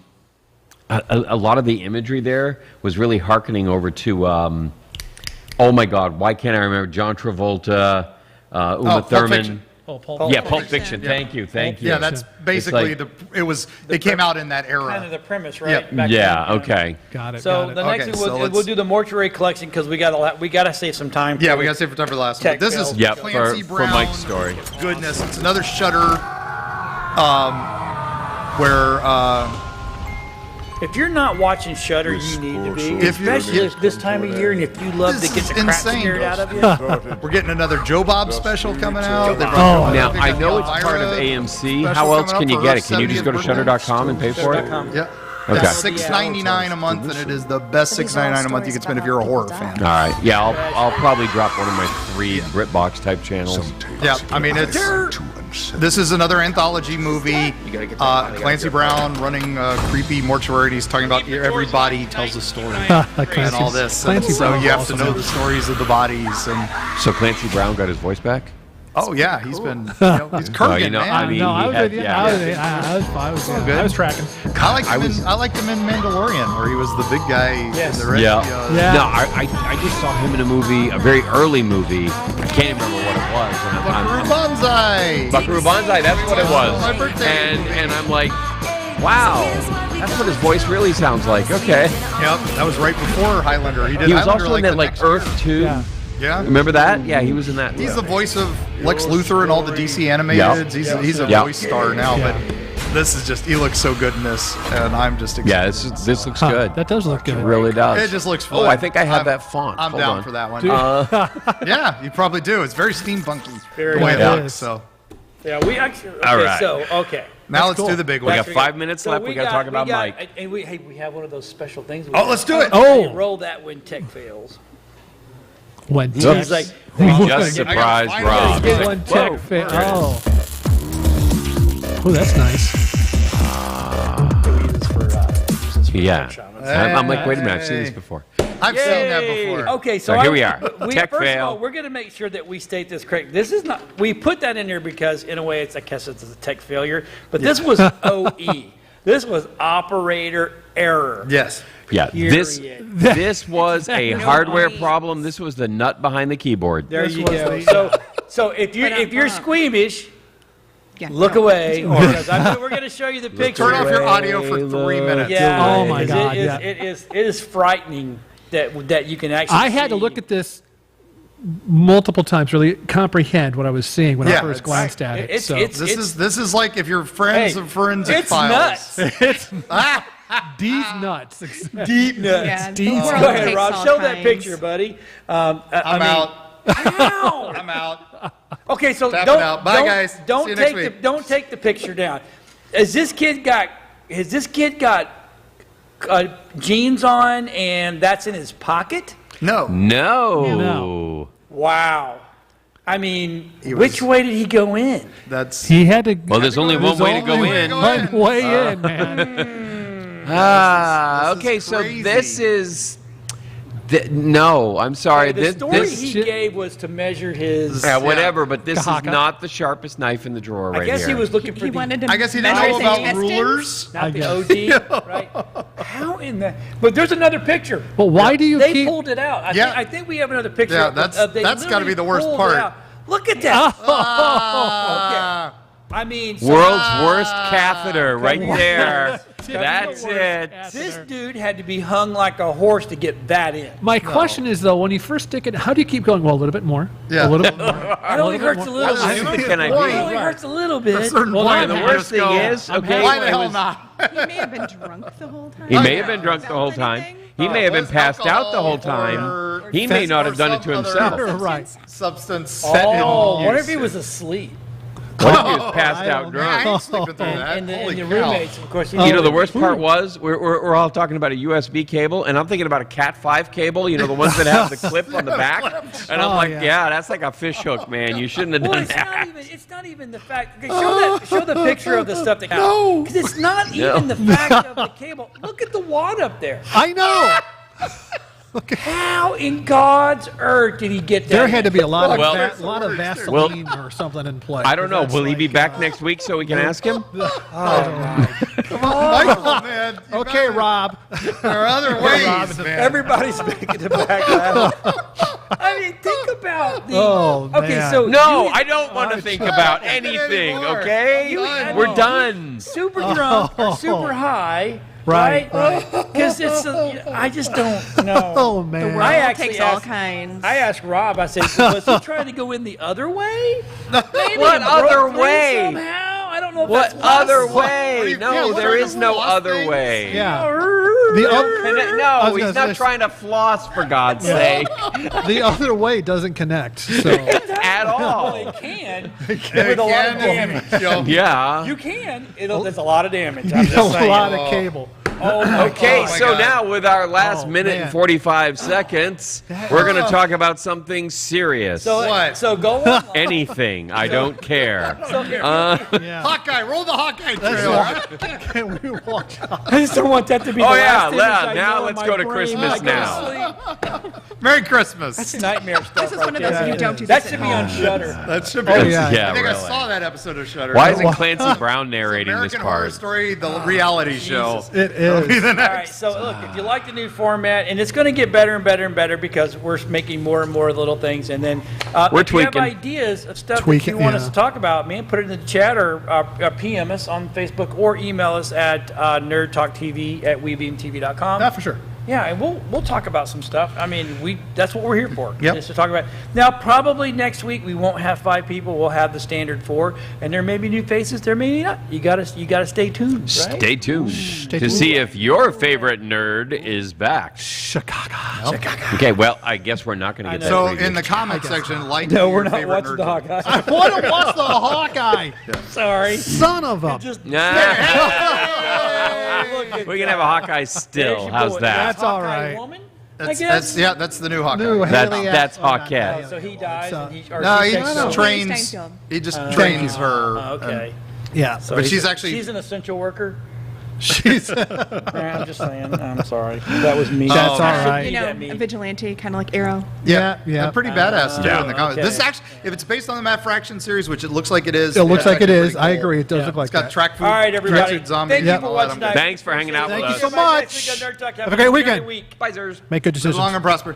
S1: a lot of the imagery there was really hearkening over to oh my God, why can't I remember John Travolta, Uma
S3: Pulp
S1: Thurman.
S3: Fiction.
S4: Oh, Paul.
S1: Yeah, Pulp Fiction. Thank you.
S3: yeah, that's basically it came out in that era.
S2: Kind of the premise, right?
S3: Yep.
S2: Back
S1: Yeah,
S2: then,
S1: okay.
S4: Got it.
S2: So
S4: got it.
S2: the next
S3: Okay,
S2: thing
S3: so
S2: we'll
S3: let's-
S2: do the mortuary collection because we gotta save some time.
S3: Yeah,
S2: for
S3: we
S2: it.
S3: got to save for time for the last one.
S2: Tech
S3: This is
S2: fail.
S1: Yep,
S3: Clancy
S1: for
S3: Brown.
S1: Mike's story.
S3: Goodness, it's another Shudder, where
S2: If you're not watching Shutter, you need to be.
S3: If you're-
S2: Especially this time of year, and if you love
S3: This
S2: to get
S3: is
S2: the crap
S3: insane.
S2: scared out of you.
S3: we're getting another Joe Bob special coming out. They've
S4: Oh,
S3: got-
S1: Now,
S3: they've
S1: I
S3: got
S1: know
S3: the
S1: it's part of
S3: Elvira
S1: AMC.
S3: special
S1: How else
S3: coming
S1: can
S3: up
S1: you
S3: for
S1: get
S3: her
S1: it? Can you just go to
S3: 70th
S1: shutter.com and pay for it?
S3: Yeah.
S1: Okay.
S3: It's $6.99 a month, and it is the best $6.99 a month you can spend if you're a horror fan.
S1: All right. Yeah, I'll probably drop one of my 3 BritBox type channels.
S3: Yeah, I mean, this is another anthology movie. Clancy Brown running a creepy mortuary, and he's talking about every body tells a story and all this. And
S4: Clancy
S3: so
S4: Brown's
S3: you have to
S4: awesome.
S3: know the stories of the bodies. And
S1: So Clancy Brown got his voice back?
S3: oh yeah, he's been he's Kurgan,
S1: you know,
S3: man.
S1: I mean,
S4: no, I
S1: he
S4: was
S1: had-
S4: with you.
S1: yeah.
S4: I was tracking.
S3: I liked him in Mandalorian, where he was the big guy.
S2: Yes.
S3: In the red,
S1: Yeah.
S4: Yeah.
S1: No, I just saw him in a movie, a very early movie. I can't even remember what it was. And
S3: Buckaroo Banzai.
S1: Buckaroo Banzai, that's what it was.
S3: My birthday.
S1: And I'm like, wow, that's what his voice really sounds like. Okay.
S3: Yep, that was right before Highlander. He did.
S1: He was
S3: Highlander
S1: also in
S3: like
S1: that
S3: the
S1: like
S3: next
S1: Earth
S3: year.
S1: 2.
S4: Yeah.
S3: Yeah.
S1: Remember that? Yeah, he was in that.
S3: He's the voice of Lex Luthor in all the DC animated. He's a
S1: Yep.
S3: voice star now, but this is just he looks so good in this, and I'm just excited.
S1: Yeah, this looks good.
S4: That does look good.
S1: It really does.
S3: It just looks fun.
S1: Oh, I think I have
S3: I'm-
S1: that font.
S3: I'm
S1: Hold
S3: down
S1: on.
S3: for that one.
S4: Dude.
S3: Yeah, you probably do. It's very steampunky
S2: Very
S3: the way
S2: nice.
S3: it looks. So
S2: Yeah, we actually. Okay,
S1: All right.
S2: So okay.
S3: now let's do the big
S1: We
S3: one.
S1: got 5 minutes left. We got to talk about Mike.
S2: And we have one of those special things.
S3: Oh, let's do it.
S4: Oh.
S2: Roll that when tech fails.
S4: When
S2: He's
S4: tech,
S2: like,
S1: We
S3: I
S1: just
S3: gotta
S1: surprised
S3: find
S1: Rob.
S3: it.
S4: when tech fa- Oh. Oh, that's nice.
S1: Yeah. I'm like, wait a minute, I've seen this before.
S3: I've seen that before.
S2: Okay, so
S1: So here we are. Tech
S2: first
S1: fail.
S2: of all, we're going to make sure that we state this correct. This is not. We put that in there because, in a way, I guess it's a tech failure. But this was OE. This was operator error.
S3: Yes.
S1: Yeah, this
S2: Period.
S1: was a hardware problem. This was the nut behind the keyboard.
S2: There
S4: This
S2: you
S4: was
S2: go. So if you're squeamish,
S5: Yeah.
S2: look away. Because we're going to show you the picture.
S3: Turn off your audio for 3 minutes.
S2: Yeah.
S4: Oh, my
S2: because
S4: God,
S2: It is frightening that you can actually.
S4: I had to
S2: see.
S4: look at this multiple times, to really comprehend what I was seeing when I
S3: Yeah,
S4: first
S3: it's-
S4: glanced at it.
S2: it's-
S4: So
S3: This is like if you're friends
S2: Hey,
S3: of forensic
S2: it's
S3: files.
S2: nuts.
S4: D's nuts.
S2: Deep nuts.
S5: Yeah, the
S4: Deep.
S5: world
S2: Go ahead,
S5: takes
S2: Rob.
S5: all
S2: Show that
S5: kinds.
S2: picture, buddy.
S3: I'm out.
S2: Ow!
S3: I'm out.
S2: Okay, so
S3: Tapping
S2: don't
S3: out. Bye,
S2: don't,
S3: guys.
S2: Don't
S3: See you next
S2: take the
S3: week.
S2: don't take the picture down. Has this kid got jeans on and that's in his pocket?
S3: No.
S1: No.
S2: Wow. I mean,
S3: He
S2: which
S3: was-
S2: way did he go in?
S3: That's
S4: He had to.
S1: Well, there's only one way to go in.
S4: One way in, man.
S1: Okay,
S3: is
S1: so
S3: crazy.
S1: this is. No, I'm sorry.
S2: The story
S1: This
S2: he
S4: shit-
S2: gave was to measure his.
S1: yeah, whatever, but this is
S4: Kahaka.
S1: not the sharpest knife in the drawer right
S2: I guess
S1: here.
S2: he was looking for
S5: He
S2: the,
S5: wanted to
S3: I guess he didn't
S5: measure
S3: know
S5: his
S3: about
S5: intestines.
S3: rulers.
S2: not
S4: I
S2: the
S4: guess.
S2: OD, right? How in the? But there's another picture.
S4: But why do you
S2: They
S4: keep?
S2: pulled it out.
S3: Yeah.
S2: I think we have another picture.
S3: Yeah,
S2: of-
S3: that's-
S2: of they
S3: that's gotta be
S2: literally
S3: the worst
S2: pulled
S3: part.
S2: it out. Look at that.
S3: Ah.
S2: I mean,
S1: World's worst catheter, right there. That's it.
S2: This dude had to be hung like a horse to get that in.
S4: My question is, though, when you first stick it, how do you keep going? Well, a little bit more.
S3: Yeah.
S4: A little bit more.
S2: It only hurts a little
S1: How
S2: bit.
S1: stupid can I
S2: It
S1: be?
S2: only hurts a little
S3: At a
S2: bit.
S3: certain
S1: Well,
S3: point,
S1: the
S3: you
S1: worst
S3: just
S1: thing
S3: go,
S1: is, okay,
S3: why the
S1: it
S3: hell
S1: was-
S3: not?
S5: He may have been drunk the whole time.
S1: He may have been drunk the whole
S5: Felt
S1: time.
S5: anything?
S1: He may have been
S3: Was
S1: passed out the whole
S3: alcohol
S1: time.
S3: or
S1: He may not have done it to
S3: some other-
S1: himself.
S4: Right.
S3: Substance.
S2: Oh, what if he was asleep?
S1: What if he was passed
S4: I
S1: out
S4: don't
S1: drunk?
S3: I ain't sleeping through that.
S2: And the
S3: Holy cow.
S2: roommates, of course.
S1: You know, the worst part was we're all talking about a USB cable, and I'm thinking about a Cat 5 cable. You know, the ones that have the clip on the back. And I'm like, yeah, that's like a fish hook, man. You shouldn't have
S2: Well,
S1: done
S2: it's
S1: that.
S2: it's not even the fact. Okay, show the picture of the stuff that.
S3: No.
S2: Because it's not even the fact of the cable. Look at the wad up there.
S4: I know.
S2: How in God's earth did he get that?
S4: There had to be a lot of
S1: Well-
S4: lot of Vaseline or something in play.
S1: I don't know.
S4: That's
S1: Will he be
S4: like,
S1: back next week so we can ask him?
S3: Come on, Michael, man. You
S4: Okay,
S3: better-
S4: Rob.
S3: There are other ways, man.
S2: Everybody's making the back laugh. I mean, think about the.
S4: Oh,
S2: okay,
S4: man.
S2: so
S1: No,
S2: you-
S1: I don't want to think about anything,
S3: anymore.
S1: okay?
S3: Done.
S1: We're done.
S2: super drunk or super high,
S4: Right,
S2: Because it's. I just don't know.
S4: Oh, man.
S2: I
S5: It
S2: actually
S5: takes all
S2: asked-
S5: kinds.
S2: I asked Rob. I said, "Was he trying to go in the other way? Maybe
S1: What
S2: it broke
S1: other
S2: free
S1: way?
S2: Somehow? I don't know if
S1: What
S2: that's
S1: other
S2: possible.
S1: way? No, there is no other way.
S4: Yeah.
S2: The
S4: The
S1: And
S4: other,
S1: no,
S4: was
S1: he's
S4: gonna
S1: not
S4: say-
S1: trying to floss, for God's sake,
S4: the other way doesn't connect. So
S1: at
S2: Well,
S1: all.
S2: it can with a lot of damage.
S1: Yeah.
S2: You can. There's a lot of damage. I'm just
S4: a
S2: saying.
S4: lot of cable.
S2: Oh, my
S1: Okay,
S3: Oh, my
S1: so
S3: God.
S1: now with our last
S4: Oh,
S1: minute and
S4: man.
S1: 45 seconds, we're going to talk about something serious.
S2: So,
S3: What?
S2: So go on.
S1: Anything. I don't care.
S4: Yeah.
S3: Hawkeye, roll the Hawkeye trailer.
S4: Can we watch?
S2: I just don't want that to be
S1: Oh,
S2: the
S1: yeah,
S2: last image I
S1: now
S2: know in
S1: let's
S2: my
S1: go to
S2: brain
S1: Christmas
S2: when I
S1: now.
S2: go to sleep.
S3: Merry Christmas.
S2: That's nightmare stuff.
S5: This is
S2: right
S5: one of
S2: there.
S5: those where you don't do
S2: That
S5: this
S2: should
S5: at
S2: be on
S5: home.
S2: Shutter.
S3: That should be.
S4: Oh, yeah.
S1: Yeah,
S3: I think
S1: really.
S3: I saw that episode of Shutter.
S1: Why isn't Clancy Brown narrating this
S3: American Horror
S1: part?
S3: Story, the reality show.
S4: It is.
S2: All right, so look, if you like the new format, and it's going to get better and better and better because we're making more and more little things, and then
S1: We're
S2: if you have
S1: tweaking.
S2: ideas of stuff that
S4: Tweaking,
S2: you want us
S4: yeah.
S2: to talk about, man, put it in the chat or PM us on Facebook or email us at nerdtalktv@webeamtv.com.
S4: Not for sure.
S2: Yeah, and we'll talk about some stuff. I mean, that's what we're here for.
S3: Yep.
S2: Is to talk about. Now, probably next week we won't have 5 people. We'll have the standard 4, and there may be new faces. There may be not. You gotta stay tuned. Right?
S1: Stay tuned to see if your favorite nerd is back.
S4: Chicago.
S1: Okay, well, I guess we're not going to get that.
S3: So
S1: preview.
S3: in the comment section, like
S2: No,
S3: your
S2: we're not
S3: favorite
S2: watching the
S3: nerd.
S2: Hawkeye.
S4: I want to watch the Hawkeye.
S2: Sorry.
S4: Son of a.
S2: Just
S1: we can have a Hawkeye still. How's that?
S4: That's all
S2: Hawkeye
S4: right.
S2: woman?
S3: That's,
S2: I guess.
S3: that's the new Hawkeye.
S4: New
S1: That's
S4: Haley
S1: that's
S4: Atwell.
S1: Hawkeye.
S2: So he dies. And he, or
S3: No,
S2: she
S3: he
S2: takes
S3: just
S2: over.
S3: trains.
S5: Steinfeld.
S3: He just trains her.
S2: Okay.
S4: Yeah.
S2: So
S3: But
S2: he's-
S3: she's actually-
S2: she's an essential worker.
S4: She's.
S2: I'm just saying. I'm sorry. That was me.
S4: That's
S3: Oh,
S4: all
S3: man.
S4: right.
S5: You know,
S2: That me.
S5: a vigilante, kind of like Arrow.
S3: Yeah,
S4: Yeah.
S3: Pretty badass too
S1: Yeah.
S3: in the comics.
S2: Okay.
S3: This actually, if it's based on the Matt Fraction series, which it looks like it is,
S4: It looks
S3: it's
S4: like it
S3: actually
S4: is.
S3: pretty
S4: I
S3: cool.
S4: agree. It does
S2: Yeah.
S4: look like
S3: It's got
S4: that.
S3: track food,
S2: All right, everybody.
S3: tracksuit zombie.
S2: Thank you
S3: and
S2: for
S3: all that.
S2: watching
S3: I'm
S2: tonight.
S3: good.
S1: Thanks for hanging out
S4: Thank
S1: with
S4: you
S1: us.
S4: so much.
S2: Have
S4: Have a great weekend.
S2: week.
S1: Bye, sirs.
S4: Make good
S3: Live
S4: decisions.
S3: long and prosper.